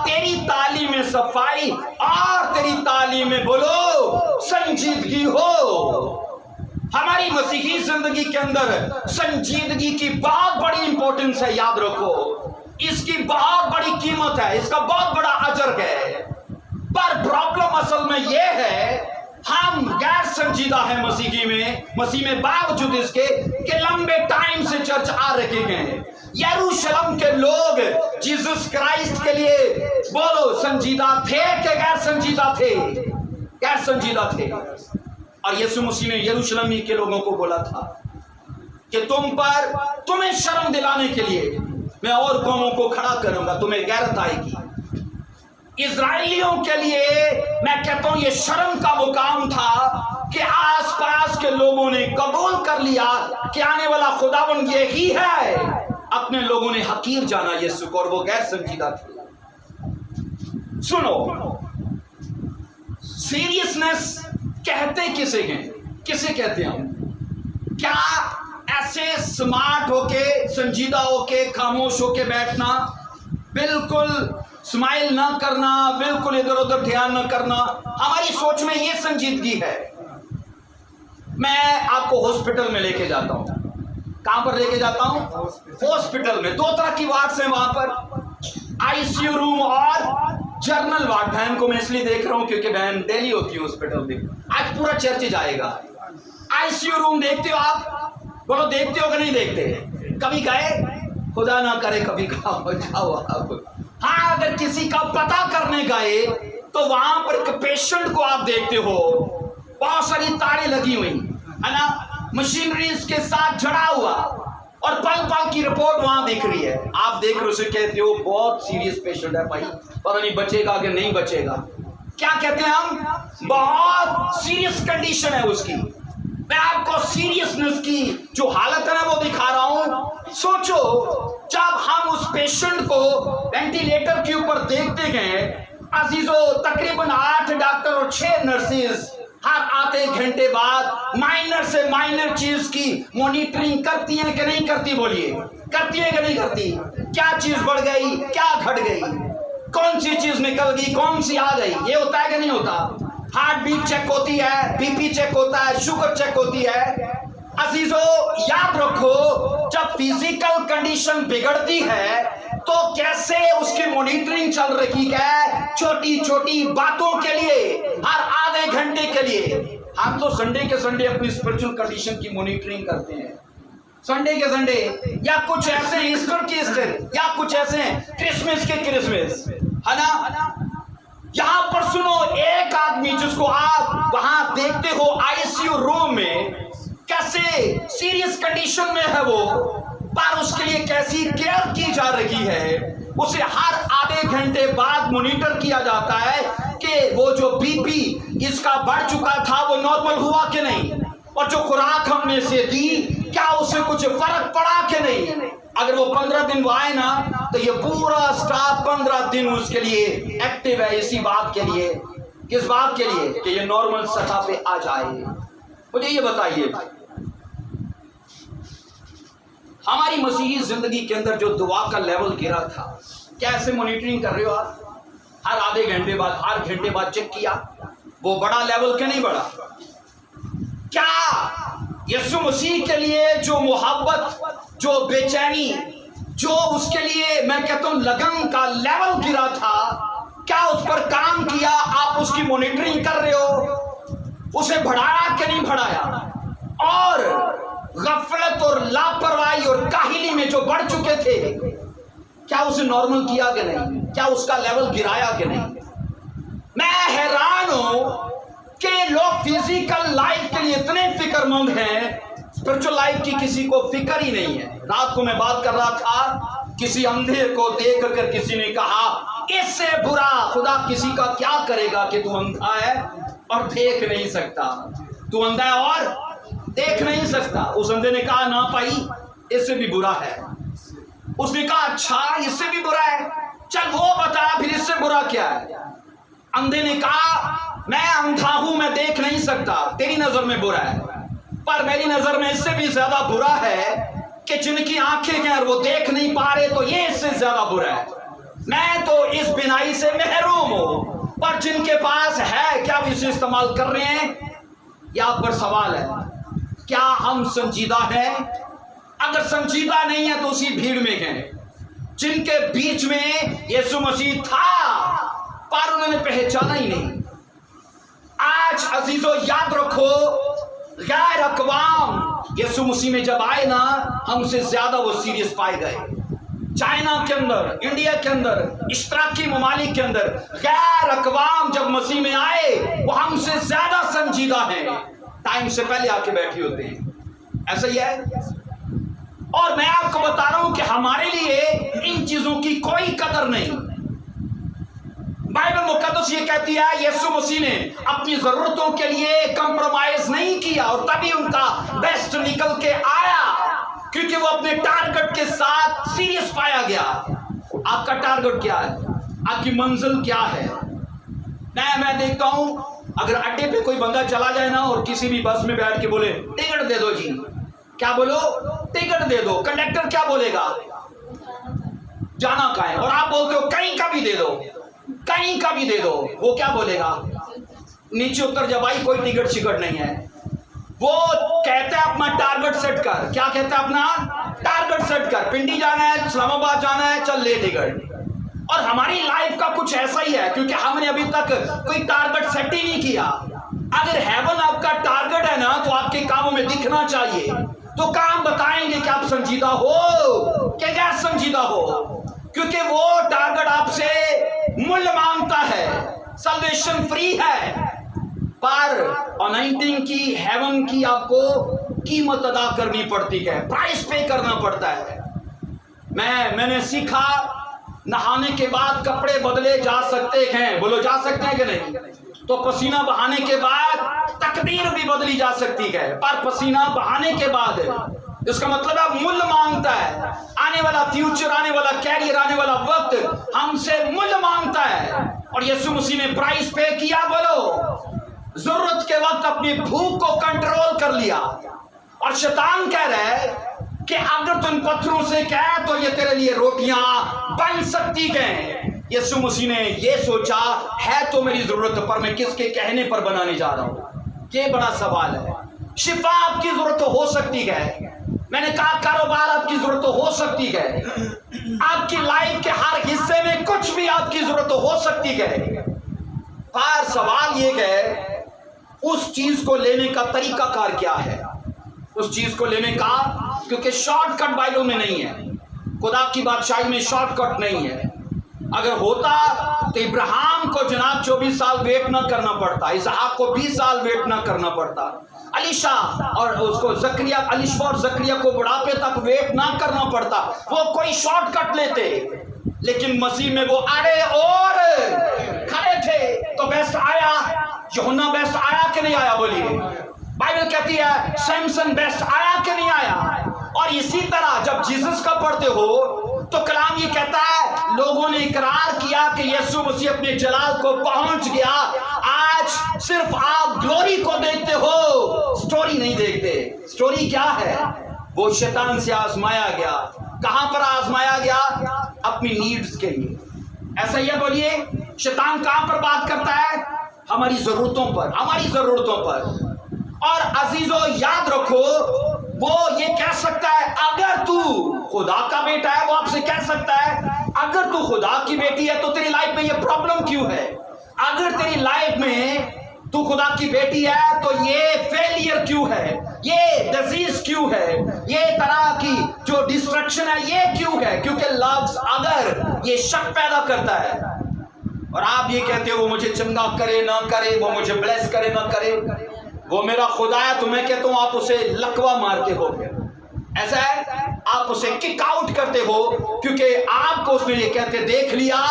तेरी तालीम में सफाई और तेरी तालीम में बोलो संजीदगी हो। हमारी मसीही जिंदगी के अंदर संजीदगी की बहुत बड़ी इंपॉर्टेंस है, याद रखो। इसकी बहुत बड़ी कीमत है, इसका बहुत बड़ा अजर है। पर प्रॉब्लम असल में यह है हम गैर संजीदा है मसीह में बावजूद इसके कि लंबे टाइम से चर्च आ रखे गए। यरूशलेम के लोग जीसस क्राइस्ट के लिए बोलो संजीदा थे कि गैर संजीदा थे? गैर संजीदा थे। और यीशु मसीह ने यरूशलेम के लोगों को बोला था कि तुम्हें शर्म दिलाने के लिए मैं और कौमों को खड़ा करूंगा, तुम्हें गैरत आएगी। इजराइलियों के लिए मैं कहता हूं ये शर्म का मुकाम था कि आसपास के लोगों ने कबूल कर लिया कि आने वाला खुदावन यही है। अपने लोगों ने हकीर जाना यीशु को और वो गैर संजीदा थे। सुनो, सीरियसनेस कहते किसे हैं? किसे कहते हैं? क्या ऐसे स्मार्ट होके, संजीदा होके, खामोश होके बैठना, बिल्कुल स्माइल ना करना, बिल्कुल इधर उधर ध्यान ना करना, हमारी सोच में ये संजीदगी है। मैं आपको हॉस्पिटल में लेके जाता हूं। कहां पर लेके जाता हूं? हॉस्पिटल में। 2 तरह की वार्ड्स हैं वहां पर, आईसीयू रूम और जर्नल वार्ड। बहन को मैं इसलिए देख रहा हूं क्योंकि बहन डेली होती है हॉस्पिटल में, आज पूरा चर्च जाएगा। आईसीयू रूम देखते हो आप? बोलो देखते हो कि नहीं देखते? कभी गए? खुदा ना करे कभी जाओ आप। हाँ, अगर किसी का पता करने गए तो वहां पर एक पेशेंट को आप देखते हो, बहुत सारी तारें लगी हुई है ना, मशीनरीज के साथ जड़ा हुआ, और पल पल की रिपोर्ट वहां दिख रही है। आप देख रहे हो, कहते हो बहुत सीरियस पेशेंट है भाई, पता नहीं बचेगा कि नहीं बचेगा। क्या कहते हैं हम? बहुत सीरियस कंडीशन है उसकी। मैं आपको सीरियसनेस की जो हालत है ना वो दिखा रहा हूं। सोचो, जब हम उस पेशेंट को वेंटिलेटर के ऊपर देखते गए, अजीजों तकरीबन 8 डॉक्टर और 6 नर्सेज हर आधे घंटे बाद माइनर से माइनर चीज की मॉनिटरिंग करती हैं कि नहीं करती? बोलिए, करती है कि नहीं करती? क्या चीज बढ़ गई, क्या घट गई, कौन सी चीज निकल गई, कौन सी आ गई, ये होता है कि नहीं होता? हार्ट बीट चेक होती है, बीपी चेक होता है, शुगर चेक होती है। अजीजों याद रखो, जब फिजिकल कंडीशन बिगड़ती है तो कैसे उसकी मॉनिटरिंग चल रही है, छोटी छोटी बातों के लिए, हर आधे घंटे के लिए। ہم تو سنڈے کے سنڈے اپنی اسپرچل کنڈیشن کی مانیٹرنگ کرتے ہیں، سنڈے کے سنڈے، یا کچھ ایسے ہیں ایسٹر کے ایسٹر، یا کچھ ایسے ہیں کرسمس کے کرسمس، ہے نا؟ یہاں پر سنو، ایک آدمی جس کو آپ وہاں دیکھتے ہو آئی سی یو روم میں، کیسے سیریس کنڈیشن میں ہے وہ، پر اس کے لیے کیسی کیئر کی جا رہی ہے، اسے ہر آدھے گھنٹے بعد مانیٹر کیا جاتا ہے کہ وہ جو بی پی اس کا بڑھ چکا تھا وہ نارمل ہوا کہ نہیں، اور جو خوراک ہم نے سے دی کیا اسے کچھ فرق پڑا کہ نہیں۔ اگر وہ 15 دن وہ آئے نا تو یہ پورا سٹاف 15 دن اس کے لیے ایکٹیو ہے، اسی بات کے لیے، کس بات کے لیے کہ یہ نارمل سطح پہ آ جائے۔ مجھے یہ بتائیے، ہماری مسیحی زندگی کے اندر جو دعا کا لیول گرا تھا، کیسے مانیٹرنگ کر رہے ہو آپ؟ ہر آدھے گھنٹے بعد، ہر گھنٹے بعد چیک کیا وہ بڑا لیول کہ نہیں بڑا؟ کیا یسوع مسیح کے لیے جو محبت، جو بے چینی، جو اس کے لیے میں کہتا ہوں لگن کا لیول گرا تھا، کیا اس پر کام کیا؟ آپ اس کی مانیٹرنگ کر رہے ہو؟ اسے بڑھایا کہ نہیں بڑھایا؟ اور غفلت اور لاپرواہی اور کاہلی میں جو بڑھ چکے تھے، کیا اسے نارمل کیا کہ نہیں؟ کیا اس کا لیول گرایا کہ نہیں؟ میں حیران ہوں کہ لوگ فزیکل لائف کے لیے اتنے فکر مند ہیں، اسپرچل لائف کی کسی کو فکر ہی نہیں ہے۔ رات کو میں بات کر رہا تھا، کسی اندھے کو دیکھ کر کسی نے کہا اس سے برا خدا کسی کا کیا کرے گا کہ تو اندھا ہے اور دیکھ نہیں سکتا، تو اندھا ہے اور دیکھ نہیں سکتا۔ اس اندھے نے کہا نہ بھائی اس سے بھی برا ہے۔ اس نے کہا اچھا اس سے بھی برا ہے، چل وہ بتا پھر اس سے برا کیا ہے۔ اندھے نے کہا میں اندھا ہوں، میں دیکھ نہیں سکتا، تیری نظر میں برا ہے، پر میری نظر میں اس سے بھی زیادہ برا ہے کہ جن کی آنکھیں ہیں اور وہ دیکھ نہیں پا رہے تو یہ اس سے زیادہ برا ہے۔ میں تو اس بینائی سے محروم ہوں، پر جن کے پاس ہے کیا وہ اسے استعمال کر رہے ہیں؟ یہاں پر سوال ہے، کیا ہم سنجیدہ ہیں؟ اگر سنجیدہ نہیں ہے تو اسی بھیڑ میں گئے جن کے بیچ میں یسوع مسیح تھا پر انہوں نے پہچانا ہی نہیں۔ آج عزیزو یاد رکھو، غیر اقوام یسوع مسیح میں جب آئے نا ہم سے زیادہ وہ سیریس پائے گئے۔ چائنا کے اندر، انڈیا کے اندر، اشتراکی ممالک کے اندر غیر اقوام جب مسیح میں آئے وہ ہم سے زیادہ سنجیدہ ہیں، ٹائم سے پہلے آ کے بیٹھے ہوتے ہیں۔ ایسا ہی ہے، اور میں آپ کو بتا رہا ہوں کہ ہمارے لیے ان چیزوں کی کوئی قدر نہیں۔ بائبل مقدس یہ کہتی ہے یسوع مسیح نے اپنی ضرورتوں کے لیے کمپرومائز نہیں کیا اور تبھی ان کا بیسٹ نکل کے آیا، کیونکہ وہ اپنے ٹارگٹ کے ساتھ سیریس پایا گیا۔ آپ کا ٹارگٹ کیا ہے؟ آپ کی منزل کیا ہے؟ میں دیکھتا ہوں اگر اڈے پہ کوئی بندہ چلا جائے نا اور کسی بھی بس میں بیٹھ کے بولے ٹکٹ دے دو جی، کیا بولو؟ ٹکٹ دے دو، کنڈکٹر کیا بولے گا؟ جانا کہاں ہے؟ اور آپ بولتے ہو کہیں کا بھی دے دو، کہیں کا بھی دے دو، وہ کیا بولے گا؟ نیچے اتر جا بھائی، کوئی ٹکٹ شکٹ نہیں ہے۔ وہ کہتا ہے اپنا ٹارگٹ سیٹ کر، کیا کہتا ہے؟ اپنا ٹارگٹ سیٹ کر، پنڈی جانا ہے، اسلام آباد جانا ہے، چل لے ٹکٹ۔ اور ہماری لائف کا کچھ ایسا ہی ہے، کیونکہ ہم نے ابھی تک کوئی ٹارگٹ سیٹ ہی نہیں کیا۔ اگر ہیون آپ کا ٹارگٹ ہے نا تو آپ کے کاموں میں دکھنا چاہیے، تو کام بتائیں گے کہ آپ سنجیدہ ہو کہ غیر سنجیدہ ہو، کیونکہ وہ ٹارگٹ آپ سے مل مانگتا ہے، سلویشن فری ہے، پر انائنٹنگ کی، ہیون کی آپ کو قیمت ادا کرنی پڑتی ہے، پرائس پے کرنا پڑتا ہے۔ میں نے سیکھا نہانے کے بعد کپڑے بدلے جا سکتے ہیں، بولو جا سکتے ہیں کہ نہیں؟ تو پسینہ بہانے کے بعد تقدیر بھی بدلی جا سکتی ہے، پر پسینہ بہانے کے بعد اس کا مطلب ہے مل مانگتا ہے، آنے والا فیوچر، آنے والا کیریئر، آنے والا وقت ہم سے مل مانگتا ہے۔ اور یسوع مسیح نے پرائس پے کیا، بولو ضرورت کے وقت اپنی بھوک کو کنٹرول کر لیا۔ اور شیطان کہہ رہا ہے کہ اگر تم پتھروں سے کہے تو یہ تیرے لیے روٹیاں بن سکتی ہیں۔ یسوع مسیح نے یہ سوچا ہے تو میری ضرورت، پر میں کس کے کہنے پر بنانے جا رہا ہوں؟ یہ بڑا سوال ہے۔ شفا آپ کی ضرورت ہو سکتی ہے، میں نے کہا کاروبار آپ کی ضرورت ہو سکتی ہے، آپ کی لائف کے ہر حصے میں کچھ بھی آپ کی ضرورت ہو سکتی ہے، پر سوال یہ ہے اس چیز کو لینے کا طریقہ کار کیا ہے، اس چیز کو لینے کا، کیونکہ شارٹ کٹ بائبل میں نہیں ہے، خدا کی بادشاہی میں شارٹ کٹ نہیں ہے۔ اگر ہوتا تو ابراہیم کو جناب 24 سال ویٹ نہ کرنا پڑتا، اسحاق کو 20 سال ویٹ نہ کرنا پڑتا، علیشا اور اس کو زکریا، علیشا اور زکریا کو بڑھاپے تک ویٹ نہ کرنا پڑتا، وہ کوئی شارٹ کٹ لیتے۔ لیکن مسیح میں وہ اڑے اور کھڑے تھے تو بیسٹ آیا، یوحنا بیسٹ آیا کہ نہیں آیا؟ بولیے۔ بائبل کہتی ہے سیمسن بیسٹ آیا کہ نہیں آیا؟ اور اسی طرح جب جیسس کا پڑھتے ہو تو کلام یہ کہتا ہے لوگوں نے اقرار کیا کہ یسوع مسیح اپنے جلال کو پہنچ گیا۔ آج صرف آپ گلوری کو دیکھتے ہو، سٹوری نہیں دیکھتے۔ سٹوری کیا ہے؟ وہ شیطان سے آزمایا گیا۔ کہاں پر آزمایا گیا؟ اپنی نیڈز کے لیے۔ ایسا ہی ہے، بولیے۔ شیطان کہاں پر بات کرتا ہے؟ ہماری ضرورتوں پر، ہماری ضرورتوں پر۔ اور عزیزو یاد رکھو، وہ یہ کہہ سکتا ہے اگر تو خدا کا بیٹا ہے، وہ آپ سے کہہ سکتا ہے اگر تو خدا کی بیٹی ہے تو تیری لائف میں یہ پرابلم کیوں ہے؟ اگر تیری لائف میں تو خدا کی بیٹی ہے تو یہ فیلئر کیوں ہے؟ یہ ڈیزیز کیوں ہے؟ یہ طرح کی جو ڈسٹرکشن ہے یہ کیوں ہے؟ کیونکہ لفظ اگر یہ شک پیدا کرتا ہے۔ اور آپ یہ کہتے ہو وہ مجھے چنگا کرے نہ کرے، وہ مجھے بلیس کرے نہ کرے، وہ میرا خدا ہے، تو میں کہتا ہوں آپ اسے لکوا مارتے ہو۔ ایسا ہے، آپ اسے کک آؤٹ کرتے ہو کیونکہ آپ کو اس نے یہ کہتے دیکھ لیا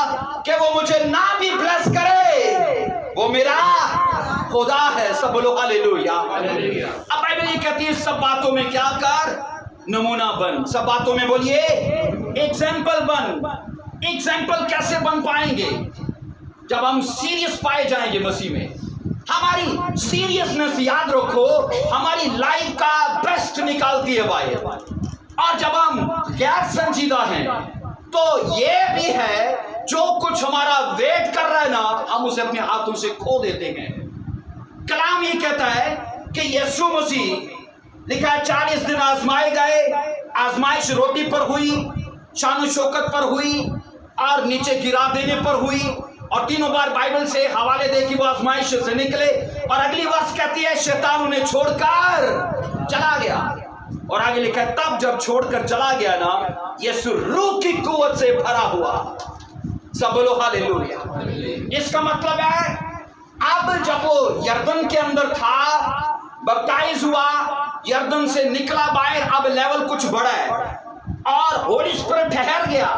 کہ وہ مجھے نہ بھی بلیس کرے، وہ میرا خدا ہے۔ سب بولو ہاللیلویا۔ اب بائبل یہ کہتی ہے سب باتوں میں کیا کر؟ نمونہ بن۔ سب باتوں میں بولیے ایگزامپل بن۔ ایگزامپل کیسے بن پائیں گے؟ جب ہم سیریس پائے جائیں گے مسیح میں۔ ہماری سیریسنس یاد رکھو ہماری لائف کا بیسٹ نکالتی ہے بھائی۔ اور جب ہم غیر سنجیدہ ہیں تو یہ بھی ہے جو کچھ ہمارا ویٹ کر رہا ہے نا، ہم اسے اپنے ہاتھوں سے کھو دیتے ہیں۔ کلام یہ کہتا ہے کہ یسوع مسیح لکھا ہے 40 دن آزمائے گئے، آزمائش روٹی پر ہوئی، شان و شوکت پر ہوئی اور نیچے گرا دینے پر ہوئی، اور تینوں بار بائبل سے حوالے دے کہ وہ آزمائش سے نکلے۔ اور اگلی ورس کہتی ہے شیطان انہیں چھوڑ کر چلا گیا۔ اور آگے لکھا ہے تب جب چھوڑ کر چلا گیا نا، یسوع روح کی قوت سے بھرا ہوا۔ سب بولو ہاللیلویا۔ اس کا مطلب ہے اب جب وہ یردن کے اندر تھا، بپٹائز ہوا، یردن سے نکلا باہر، اب لیول کچھ بڑا ہے اور ہولی اسپرٹ ٹھہر گیا۔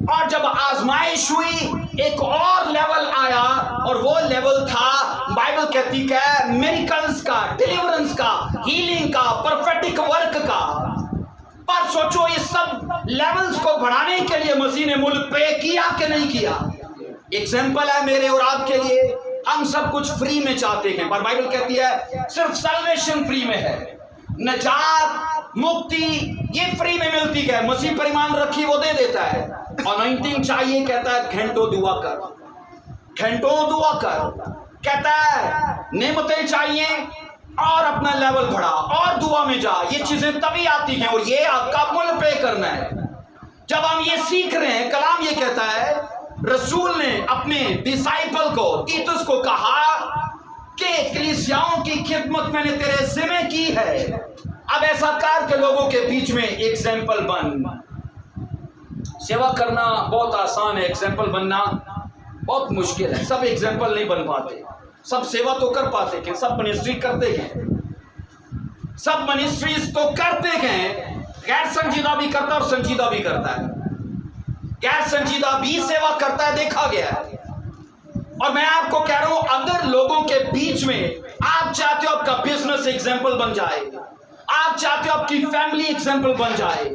اور جب آزمائش ہوئی ایک اور لیول آیا، اور وہ لیول تھا بائبل کہتی ہے میریکلز کا، ڈیلیورنس کا، ہیلنگ کا، پروفیٹک ورک کا۔ پر سوچو اس سب لیولز کو بڑھانے کے لیے مسیح نے ملک پہ کیا کہ نہیں کیا؟ ایگزامپل ہے میرے اور آپ کے لیے۔ ہم سب کچھ فری میں چاہتے ہیں، پر بائبل کہتی ہے صرف سیلویشن فری میں ہے، نجات، مکتی یہ فری میں ملتی ہے۔ مسیح پر ایمان رکھی وہ دے دیتا ہے۔ انوائنٹنگ چاہیے کہتا ہے گھنٹوں دعا کر، گھنٹوں دعا کر۔ کہتا ہے نعمتیں چاہیے اور اپنا لیول بڑھا اور دعا میں جا، یہ چیزیں تبھی آتی ہیں، اور یہ آپ کا مل پے کرنا ہے۔ جب ہم یہ سیکھ رہے ہیں، کلام یہ کہتا ہے رسول نے اپنے ڈسائپل کو، تیتس کو کہا کہ کلیسیاؤں کی خدمت میں نے تیرے ذمہ کی ہے، اب ایسا کر کے لوگوں کے بیچ میں ایگزامپل بن۔ سیوا کرنا بہت آسان ہے، ایگزامپل بننا بہت مشکل ہے۔ سب ایگزامپل نہیں بن پاتے، سب سیوا تو کر پاتے ہیں، سب منسٹری کرتے ہیں، سب منسٹریز تو کرتے ہیں، غیر سنجیدہ بھی کرتا ہے اور سنجیدہ بھی کرتا ہے۔ غیر سنجیدہ بھی سیوا کرتا ہے، دیکھا گیا ہے۔ اور میں آپ کو کہہ رہا ہوں اگر لوگوں کے بیچ میں آپ چاہتے ہو آپ کا بزنس ایگزامپل بن جائے، آپ چاہتے ہو آپ کی فیملی ایگزامپل بن جائے،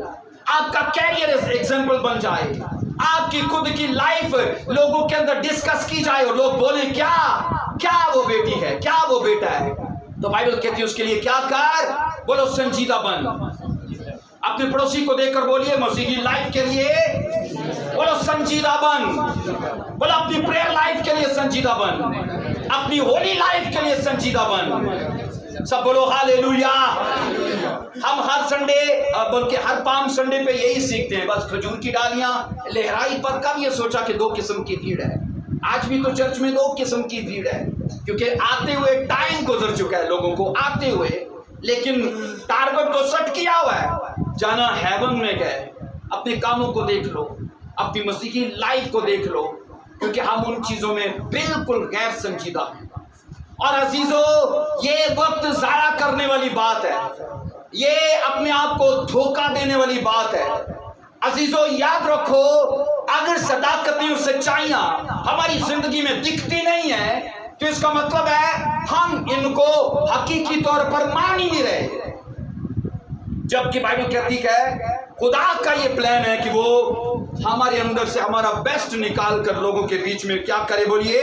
آپ کا کیریئر ایگزامپل بن جائے، آپ کی خود کی لائف لوگوں کے اندر ڈسکس کی جائے اور لوگ بولیں کیا وہ بیٹی ہے، کیا وہ بیٹا ہے، تو بائبل کہتی ہے اس کے لیے کیا کر؟ بولو سنجیدہ بن۔ اپنے پڑوسی کو دیکھ کر بولیے مسیحی لائف کے لیے بولو سنجیدہ بن۔ بولو اپنی پریئر لائف کے لیے سنجیدہ بن، اپنی ہولی لائف کے لیے سنجیدہ بن۔ سب بولو ہاللیلویا۔ ہم ہر سنڈے بلکہ ہر پام سنڈے پہ یہی سیکھتے ہیں، بس کھجور کی ڈالیاں لہرائی پر کب یہ سوچا کہ 2 قسم کی بھیڑ ہے؟ آج بھی تو چرچ میں 2 قسم کی بھیڑ ہے، क्योंकि आते हुए टाइम गुजर चुका है लोगों को आते हुए, लेकिन टारगेट तो सेट किया हुआ है, जाना हेवन में गए। अपने कामों को देख लो, अपनी मसीही लाइफ को देख लो, क्योंकि हम उन चीजों में बिल्कुल गैर संजीदा हैं। और अजीजों, ये वक्त जाया करने वाली बात है, ये अपने आप को धोखा देने वाली बात है। अजीजों, याद रखो, अगर सदाकतें और सच्चाइयां हमारी जिंदगी में दिखती नहीं है तो इसका मतलब है हम इनको हकीकी तौर पर मान ही नहीं रहे। जबकि बाइबल कहती है खुदा का ये प्लान है कि वो हमारे अंदर से हमारा बेस्ट निकाल कर लोगों के बीच में क्या करे, बोलिए,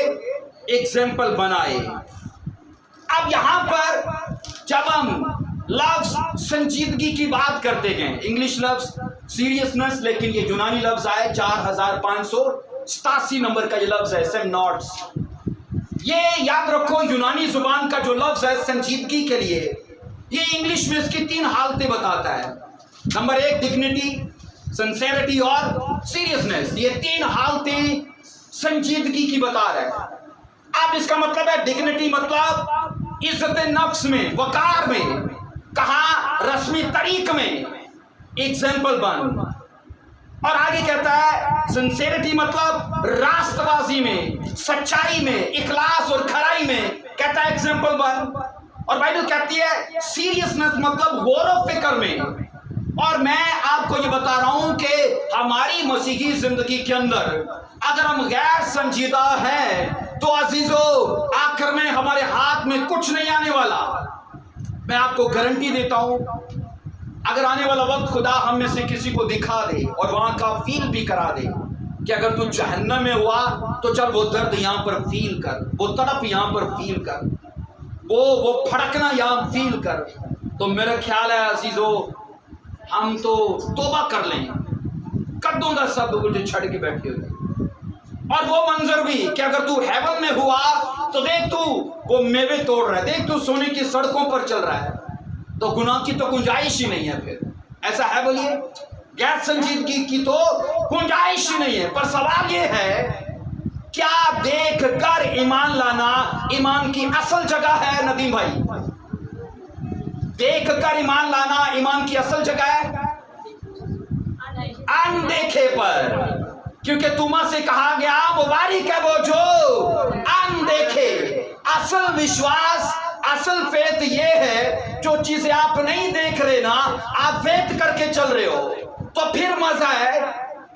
एग्जाम्पल बनाए। अब यहां पर जब हम लफ्ज संजीदगी की बात करते हैं, इंग्लिश लफ्ज सीरियसनेस, लेकिन ये यूनानी लफ्ज आए 4587 नंबर का ये लफ्ज है, सेम नॉट्स। ये याद रखो, यूनानी जुबान का जो लफ्ज है संजीदगी के लिए, ये इंग्लिश में इसकी 3 हालतें बताता है। नंबर 1 डिग्निटी, सिंसेरिटी और सीरियसनेस। ये 3 हालतें संजीदगी की बता रहे हैं। अब इसका मतलब है डिग्निटी मतलब इज्जत नफ्स में, वकार में, कहा रस्मी तरीक में, एग्जाम्पल बन। और आगे कहता है सिंसेरिटी मतलब रास्तबाजी में, सच्चाई में, इखलास और खराई में, कहता है एग्जाम्पल बन। और बाइबल कहती है सीरियसनेस मतलब गौर व फिक्र में। और मैं आपको ये बता रहा हूं कि हमारी मसीही जिंदगी के अंदर अगर हम गैर संजीदा हैं तो अजीजों, आखिर में हमारे हाथ में कुछ नहीं आने वाला। मैं आपको गारंटी देता हूं, अगर आने वाला वक्त खुदा हम में से किसी को दिखा दे और वहां का फील भी करा दे कि अगर तू जहन्नम में हुआ तो चल वो दर्द यहां पर फील कर, वो तड़प यहां पर फील कर, वो फड़कना यहां फील कर, तो मेरा ख्याल है अजीजों, हम तो तौबा कर लें, कद्दों का सब कुछ छड़ के बैठे हुए। और वो मंजर भी कि अगर तू हेवन में हुआ तो देख तू वो मेवे तोड़ रहा है, देख तू सोने की सड़कों पर चल रहा है, तो गुनाह की तो गुंजाइश ही नहीं है। फिर ऐसा है, बोलिए, गैर संजीदगी की तो गुंजाइश ही नहीं है। पर सवाल ये है, क्या देख कर ईमान लाना ईमान की असल जगह है? नदीम भाई, देख कर ईमान लाना ईमान की असल जगह है? अनदेखे पर, क्योंकि तुमा से कहा गया मुबारक है वो जो अनदेखे। असल विश्वास, असल फेथ ये है, जो चीजें आप नहीं देख रहे ना, आप फेथ करके चल रहे हो तो फिर मजा है।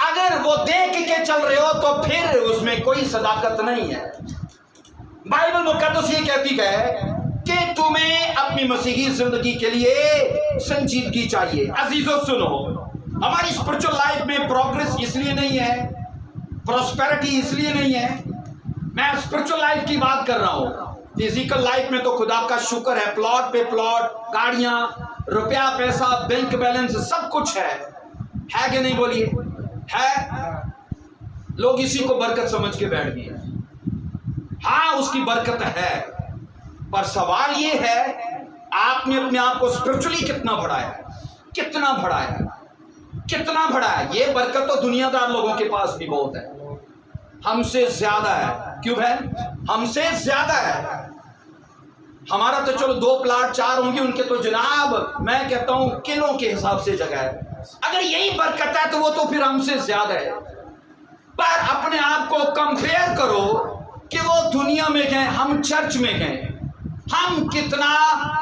अगर वो देख के चल रहे हो तो फिर उसमें कोई सदाकत नहीं है। बाइबल मुकद्दस ये कहती है कि तुम्हें अपनी मसीही जिंदगी के लिए संजीदगी चाहिए। अजीजों सुनो, हमारी स्पिरिचुअल लाइफ में प्रोग्रेस इसलिए नहीं है, प्रॉस्पेरिटी इसलिए नहीं है। मैं स्पिरिचुअल लाइफ की बात कर रहा हूं। फिजिकल लाइफ में तो खुदा का शुक्र है, प्लॉट पे प्लॉट, गाड़ियां, रुपया, पैसा, बैंक बैलेंस, सब कुछ है कि नहीं? बोलिए, है। लोग इसी को बरकत समझ के बैठ गए। हाँ, उसकी बरकत है, पर सवाल ये है आपने अपने आप को स्पिरिचुअली कितना बढ़ाया, कितना बढ़ाया, कितना बढ़ाया। ये बरकत तो दुनियादार लोगों के पास भी बहुत है, हमसे ज्यादा है। क्यों है? हमसे ज्यादा है। हमारा तो चलो 2 प्लाट 4 होंगे, उनके तो जनाब मैं कहता हूं किलों के हिसाब से जगह है। अगर यही बरकत है तो वो तो फिर हमसे ज्यादा है। पर अपने आप को कंपेयर करो कि वो दुनिया में गए, हम चर्च में गए, हम कितना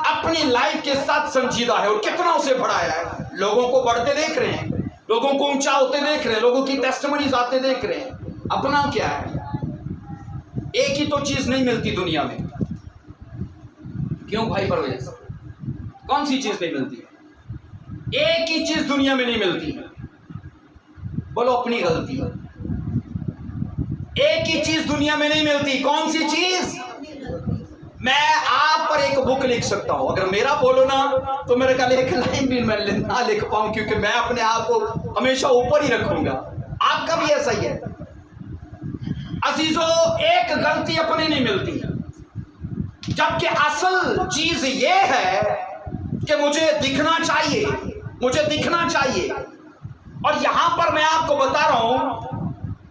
अपनी लाइफ के साथ संजीदा है और कितना उसे बढ़ाया है। लोगों को बढ़ते देख रहे हैं, लोगों को ऊंचा होते देख रहे हैं, लोगों की टेस्टिमनीज आते देख रहे हैं। अपना क्या है? एक ही तो चीज नहीं मिलती दुनिया में। क्यों भाई परवेज, कौन सी चीज नहीं मिलती? एक ही चीज दुनिया में नहीं मिलती। बोलो अपनी गलती। एक ही चीज दुनिया में नहीं मिलती। कौन सी चीज? मैं आप पर एक बुक लिख सकता हूं, अगर मेरा बोलो ना तो मेरे ख्याल एक लाइन भी मैं ना लिख पाऊं, क्योंकि मैं अपने आप को हमेशा ऊपर ही रखूंगा। आपका भी ऐसा ही है अजीजों, एक गलती अपने नहीं मिलती, जबकि असल चीज ये है कि मुझे दिखना चाहिए, मुझे दिखना चाहिए। और यहां पर मैं आपको बता रहा हूं,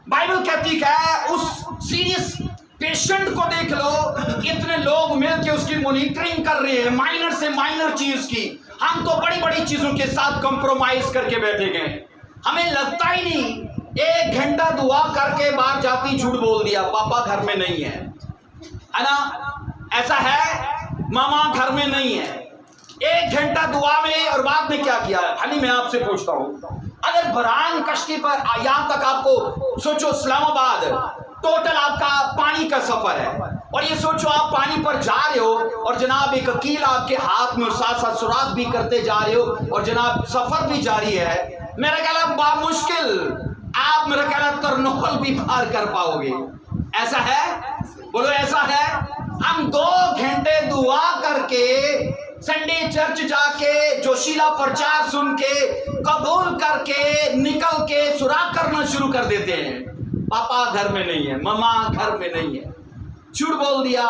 बाइबल कहती है उस सीरियस पेशेंट को देख लो, इतने लोग मिलके उसकी मॉनिटरिंग कर रहे हैं, माइनर से माइनर चीज की। हम तो बड़ी बड़ी चीजों के साथ कंप्रोमाइज करके बैठे गए, हमें लगता ही नहीं। 1 घंटा दुआ करके बाहर जाती झूठ बोल दिया, पापा घर में नहीं है ना, ऐसा है, मामा घर में नहीं है। 1 घंटा दुआ में और बाद में क्या किया? हनी मैं आपसे पूछता हूँ, अगर बरान कश्ती पर यहाँ तक आपको सोचो, इस्लामाबाद टोटल आपका पानी का सफर है, और ये सोचो आप पानी पर जा रहे हो और जनाब एक कील आपके हाथ में और साथ साथ सुराख भी करते जा रहे हो और जनाब सफर भी जारी है। मेरा ख्याल है बामुश्किल आप मेरा ख्याल है तरनोल भी पार कर पाओगे। ऐसा है? बोलो ऐसा है? हम 2 घंटे दुआ करके संडे चर्च जाके जोशीला प्रचार सुन के कबूल करके निकल के सुराख करना शुरू कर देते हैं, पापा घर में नहीं है, मम्मा घर में नहीं है, झूठ बोल दिया,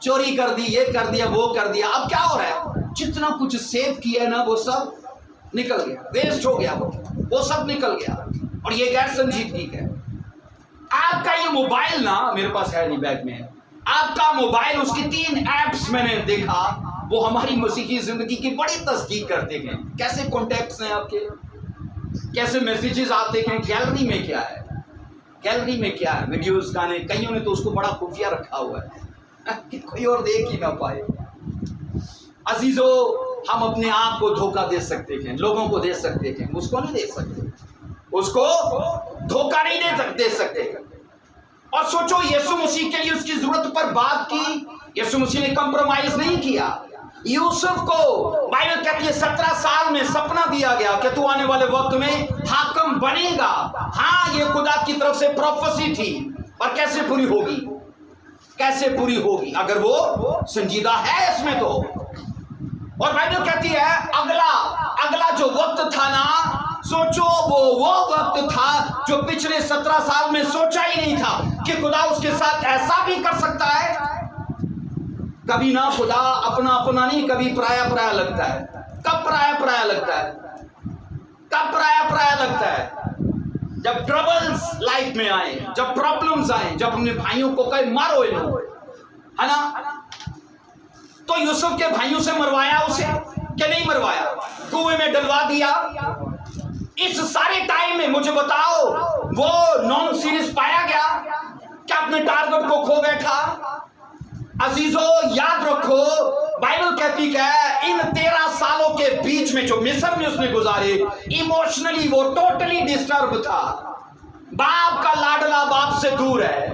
चोरी कर दी, ये कर दिया, वो कर दिया। अब क्या हो रहा है? जितना कुछ सेव किया है ना वो सब निकल गया, वेस्ट हो गया, वो सब निकल गया। और ये गैर संजीदगी है। आपका ये मोबाइल ना, मेरे पास है नहीं, बैग में है, आपका मोबाइल, उसकी 3 ऐप्स मैंने देखा, वो हमारी मसीही जिंदगी की बड़ी तस्दीक करते हैं। कैसे कॉन्टेक्ट्स हैं आपके, कैसे मैसेजेस आते हैं, गैलरी में क्या है, गैलरी में क्या है, वीडियोस, गाने, कईयों ने तो उसको बड़ा खुफिया रखा हुआ है कि कोई और देख ही ना पाए। अजीजों, हम अपने आप को धोखा दे सकते हैं, लोगों को दे सकते हैं, उसको नहीं दे सकते, उसको धोखा नहीं दे सकते। और सोचो, यीशु मसीह के लिए उसकी जरूरत पर बात की, यीशु मसीह ने कंप्रोमाइज नहीं किया। यूसुफ को बाइबल कहती है 17 साल में सपना दिया गया कि तू आने वाले वक्त में हाकिम बनेगा। हाँ, ये खुदा की तरफ से प्रोफेसी थी, पर कैसे पूरी होगी, कैसे पूरी होगी अगर वो संजीदा है इसमें तो। और बाइबल कहती है अगला जो वक्त था ना, सोचो वो वक्त था जो पिछले 17 साल में सोचा ही नहीं था कि खुदा उसके साथ ऐसा भी कर सकता है। कभी ना खुदा अपना नहीं, कभी पराया लगता है। कब पराया लगता है? कब पराया लगता है? जब ट्रबल्स लाइफ में आए, जब प्रॉब्लम्स आए, जब अपने भाइयों को कहे मारो इन्हें, है ना? तो यूसुफ के भाइयों से मरवाया उसे कि नहीं मरवाया? कुएं में डलवा दिया। इस सारे टाइम में मुझे बताओ, वो नॉन सीरियस पाया गया क्या? अपने टारगेट को खो बैठा? अजीजों, याद रखो, बाइबल कहती है इन 13 सालों के बीच में जो मिस्र में उसने गुजारे, इमोशनली वो टोटली डिस्टर्ब था। बाप का लाडला बाप से दूर है,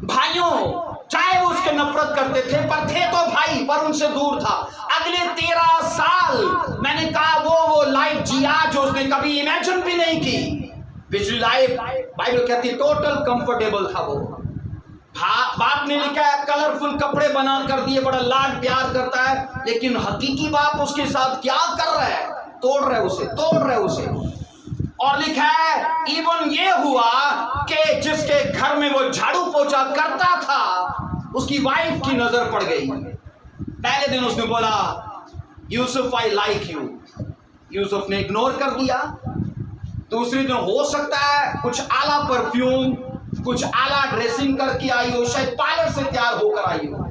भाइयों चाहे वो उसके नफरत करते थे, पर थे तो भाई, पर उनसे दूर था। अगले 13 साल मैंने कहा वो लाइफ जिया जो उसने कभी इमेजिन भी नहीं की। पिछली लाइफ बाइबल कहती टोटल कंफर्टेबल था वो। बाप ने लिखा है कलरफुल कपड़े बना कर दिए, बड़ा लाड प्यार करता है, लेकिन हकीकी बाप उसके साथ क्या कर रहा है? तोड़ रहे उसे। और लिखा है इवन ये हुआ कि जिसके घर में वो झाड़ू पोछा करता था, उसकी वाइफ की नजर पड़ गई। पहले दिन उसने बोला Yusuf I like you, Yusuf ने इग्नोर कर दिया। दूसरे दिन हो सकता है कुछ आला परफ्यूम, कुछ आला ड्रेसिंग करके आई हो, शायद पार्लर से तैयार होकर आई हो,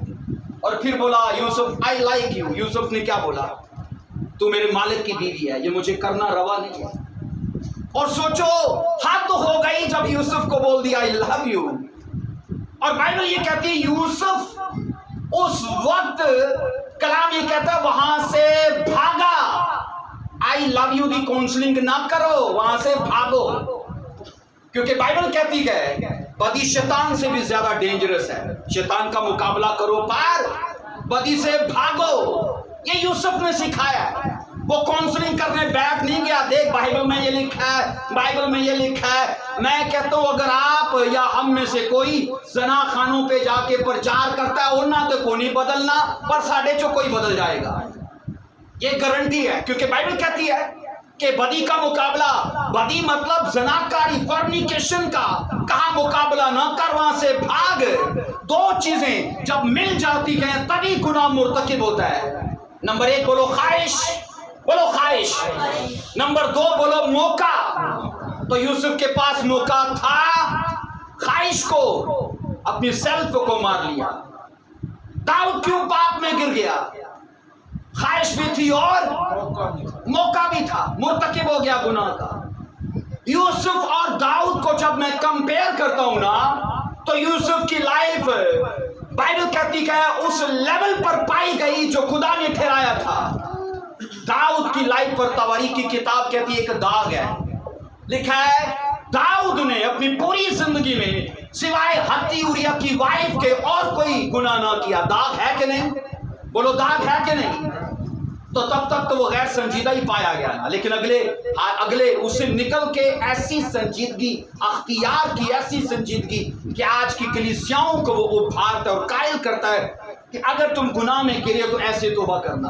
और फिर बोला Yusuf I like you. Yusuf ने क्या बोला? तू मेरे मालिक की बीवी है, ये मुझे करना रवा नहीं है। और सोचो हद हो गई जब यूसुफ को बोल दिया आई लव यू। और बाइबल ये कहती है यूसुफ उस वक्त, कलाम ये कहता है वहां से भागा। I love you the counselling ना करो, वहां से भागो, क्योंकि बाइबल कहती है बदी शैतान से भी ज्यादा डेंजरस है। शैतान का मुकाबला करो पार, बदी से भागो। ये यूसुफ ने सिखाया है। वो काउंसलिंग करने बैठ नहीं गया, देख बाइबल में ये लिखा है, बाइबल में ये लिखा है। मैं कहता हूं अगर आप या हम में से कोई जना खानों पे जाके प्रचार करता है, उन्ना तो कोई नहीं बदलना, पर साढ़े चो कोई बदल जाएगा, ये गारंटी है। क्योंकि बाइबल कहती है कि बदी का मुकाबला, बदी मतलब जनाकारी, फॉर्निकेशन का, कहा मुकाबला न कर, वहां से भाग। दो चीजें जब मिल जाती हैं तभी गुनाह मुर्तकिब होता है। नंबर 1 बोलो ख्वाहिश, बोलो ख्वाहिश। नंबर 2 बोलो मौका। तो यूसुफ के पास मौका था ख्वाहिश को अपनी सेल्फ को मार लिया। दाऊद क्यों पाप में गिर गया? ख्वाहिश भी थी और मौका भी था, मुर्तकिब हो गया गुनाह का। यूसुफ और दाऊद को जब मैं कंपेयर करता हूं ना, तो यूसुफ की लाइफ बाइबल कहती है उस लेवल पर पाई गई जो खुदा ने ठहराया था। दाऊद की लाइफ पर तवारीख की किताब कहती है एक दाग है, लिखा है दाऊद ने अपनी पूरी जिंदगी में सिवाय हत्ती उरिया की वाइफ के और कोई गुनाह ना किया। दाग है कि नहीं? बोलो दाग है कि नहीं? तो तब तक तो वो गैर संजीदा ही पाया गया ना, लेकिन अगले उससे निकल के ऐसी संजीदगी अख्तियार की, ऐसी संजीदगी कि आज की कलीसियाओं को वो उभारता है और कायल करता है कि अगर तुम गुनाह में गिरे तो ऐसे तौबा करना।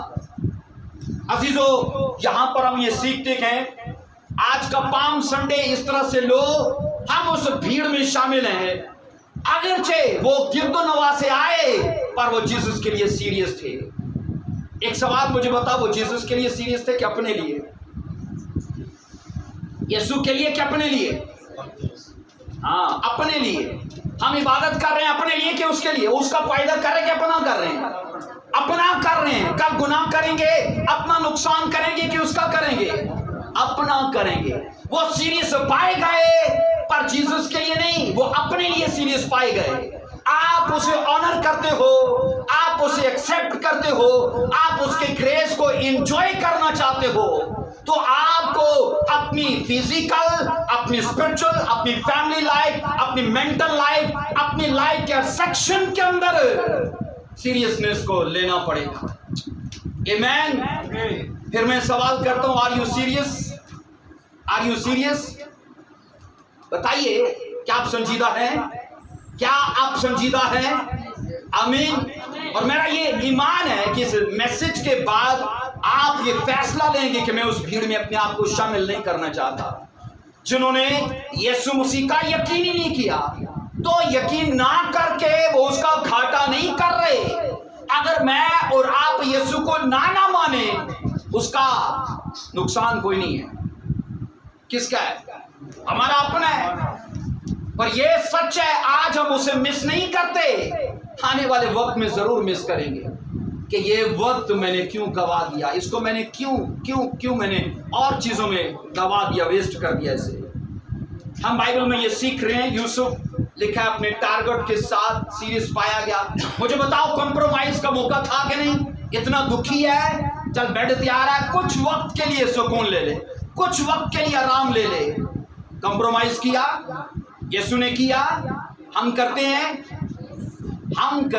अजीजों, यहां पर हम ये सीखते हैं आज का पाम संडे इस तरह से लो, हम उस भीड़ में शामिल हैं, अगरचे वो गिरदो नवा से आए पर वो जीसस के लिए सीरियस थे। एक सवाल मुझे बताओ, वो जीसस के लिए सीरियस थे कि अपने लिए? यीशु के लिए कि अपने लिए? हाँ, अपने लिए। हम इबादत कर रहे हैं अपने लिए कि उसके लिए? उसका फायदा कर रहे हैं कि अपना कर रहे हैं? अपना कर रहे हैं। कल गुनाह करेंगे, अपना नुकसान करेंगे कि उसका करेंगे? अपना करेंगे। वो सीरियस पाए गए पर जीसस के लिए नहीं, वो अपने लिए सीरियस पाए गए। आप उसे ऑनर करते हो, आप उसे एक्सेप्ट करते हो, आप उसके ग्रेस को एंजॉय करना चाहते हो, तो आपको अपनी फिजिकल, अपनी स्पिरिचुअल, अपनी फैमिली लाइफ, अपनी मेंटल लाइफ, अपनी लाइफ के सेक्शन के अंदर सीरियसनेस को लेना पड़ेगा। आमेन। फिर मैं सवाल करता हूं, are you serious? Are you serious? बताइए, क्या आप संजीदा हैं? क्या आप संजीदा हैं? आमीन। और मेरा ये ईमान है कि इस मैसेज के बाद आप ये फैसला लेंगे कि मैं उस भीड़ में अपने आप को शामिल नहीं करना चाहता। जिन्होंने यीशु मसीह का यकीन ही नहीं किया, तो यकीन ना करके वो उसका घाटा नहीं कर रहे। अगर मैं और आप यीशु को ना माने, उसका नुकसान कोई नहीं है। किसका है? हमारा अपना है। पर ये सच है, आज हम उसे मिस नहीं करते, आने वाले वक्त में जरूर मिस करेंगे कि ये वक्त मैंने क्यों गवा दिया, इसको मैंने क्यों मैंने और चीजों में गवा दिया, वेस्ट कर दिया इसे। हम बाइबल में ये सीख रहे हैं, यूसुफ लिखा है अपने टारगेट के साथ सीरियस पाया गया। मुझे बताओ, कॉम्प्रोमाइज का मौका था कि नहीं? इतना दुखी है, चल बेड तैयार है, कुछ वक्त के लिए सुकून ले ले, कुछ वक्त के लिए आराम ले ले। कॉम्प्रोमाइज किया? यीशु ने किया? हम करते हैं, हम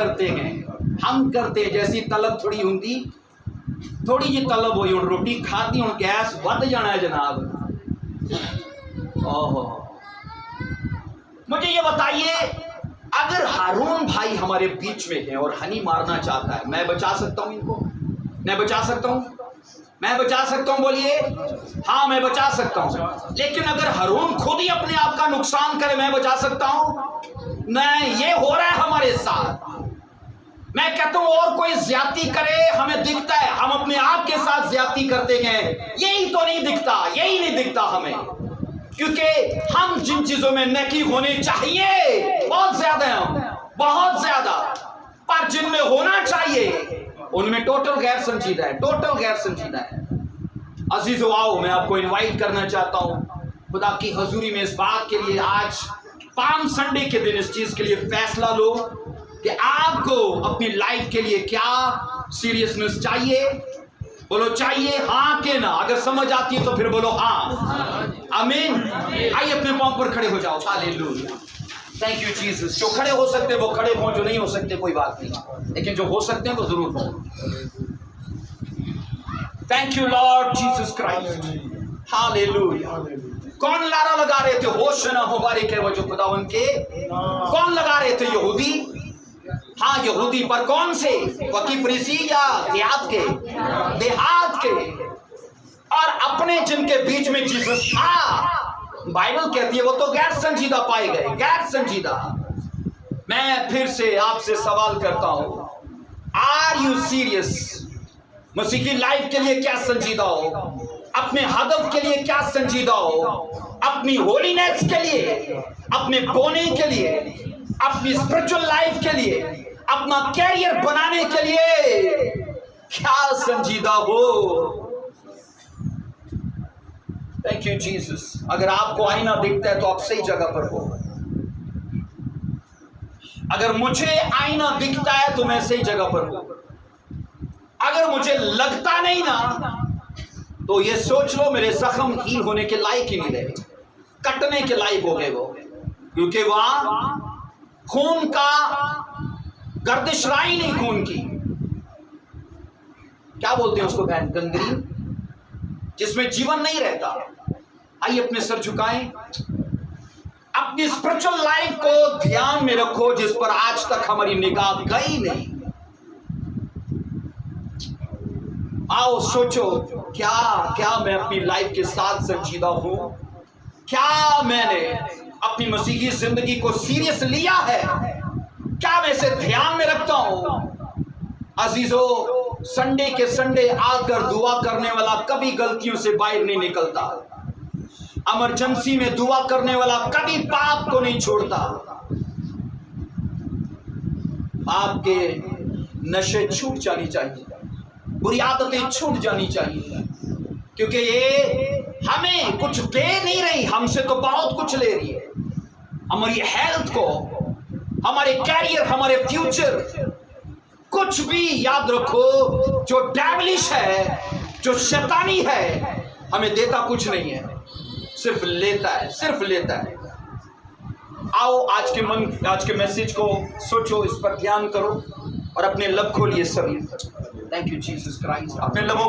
करते हैं। जैसी तलब थोड़ी होंगी, थोड़ी जी तलब हुई, हूँ रोटी खाती, हूँ गैस बढ़ जाना है जनाब। ओहो, मुझे ये बताइए, अगर हारून भाई हमारे बीच में है और हनी मारना चाहता है, मैं बचा सकता हूं इनको? मैं बचा सकता हूं? मैं बचा सकता हूं? बोलिए। हाँ, मैं बचा सकता हूं। लेकिन अगर हारून खुद ही अपने आप का नुकसान करे, मैं बचा सकता हूं? नहीं, ये हो रहा है हमारे साथ। मैं कहता हूं और कोई ज्यादती करे, हमें दिखता है हम अपने आप के साथ ज्यादती करते हैं, यही तो नहीं दिखता, यही नहीं दिखता हमें, क्योंकि हम जिन चीजों में नेकी होनी चाहिए बहुत ज्यादा है, बहुत ज्यादा, पर जिनमें होना चाहिए उनमें टोटल गैर संजीदा है, टोटल गैर संजीदा है। अजीजों, आओ, मैं आपको इनवाइट करना चाहता हूं खुदा की हजूरी में इस बात के लिए, आज पाम संडे के दिन इस चीज के लिए फैसला लो कि आपको अपनी लाइफ के लिए क्या सीरियसनेस चाहिए। बोलो चाहिए, हाँ के ना? अगर समझ आती है तो फिर बोलो हाँ। आमीन। आइए अपने पांव पर खड़े हो जाओ। Hallelujah, thank you Jesus. जो खड़े हो सकते हैं वो खड़े हों, जो नहीं हो सकते कोई बात नहीं, लेकिन जो हो सकते हैं वो जरूर हो। Thank you Lord Jesus Christ. Hallelujah. कौन नारा लगा रहे थे? होशना मुबारक है वो जो खुदावन के। कौन लगा रहे थे? यहूदी। हाँ, यहूदी, पर कौन से? वकी फरीसी या देहात के? देहात के। और अपने जिनके बीच में जीसस था, बाइबल कहती है वो तो गैर संजीदा पाए गए, गैर संजीदा। मैं फिर से आपसे सवाल करता हूं, आर यू सीरियस? मसीह की लाइफ के लिए क्या संजीदा हो? अपने हदफ के लिए क्या संजीदा हो? अपनी होलीनेस के लिए, अपने बोने के लिए, अपनी स्पिरिचुअल लाइफ के लिए, अपना कैरियर बनाने के लिए क्या संजीदा हो। Thank you Jesus. अगर आपको आईना दिखता है तो आप सही जगह पर हो। अगर मुझे आईना दिखता है तो मैं सही जगह पर हूं। अगर मुझे लगता नहीं ना तो ये सोच लो मेरे जख्म हील होने के लायक ही नहीं रहे, कटने के लायक हो गए वो, क्योंकि वहां खून का गर्दिश राई नहीं, खून की क्या बोलते हैं उसको बहन, गंगरीन, जिसमें जीवन नहीं रहता। आइए अपने सर झुकाएं, अपनी स्पिरिचुअल लाइफ को ध्यान में रखो जिस पर आज तक हमारी निगाह गई नहीं। आओ सोचो, क्या क्या मैं अपनी लाइफ के साथ संजीदा हूं? क्या मैंने अपनी मसीही जिंदगी को सीरियस लिया है? क्या मैं इसे ध्यान में रखता हूं? अजीजों, संडे के संडे आकर दुआ करने वाला कभी गलतियों से बाहर नहीं निकलता। इमरजेंसी में दुआ करने वाला कभी पाप को नहीं छोड़ता। आपके नशे छूट जानी चाहिए, बुरी आदतें छूट जानी चाहिए, क्योंकि ये हमें कुछ दे नहीं रही, हमसे तो बहुत कुछ ले रही है। हमारी हेल्थ को, हमारे कैरियर, हमारे फ्यूचर, कुछ भी याद रखो जो डेविलिश है, जो शैतानी है, हमें देता कुछ नहीं है, सिर्फ लेता है, सिर्फ लेता है। आओ आज के मैसेज को सोचो, इस पर ध्यान करो और अपने लब खोलिए सभी। Thank you Jesus Christ. अपने लबों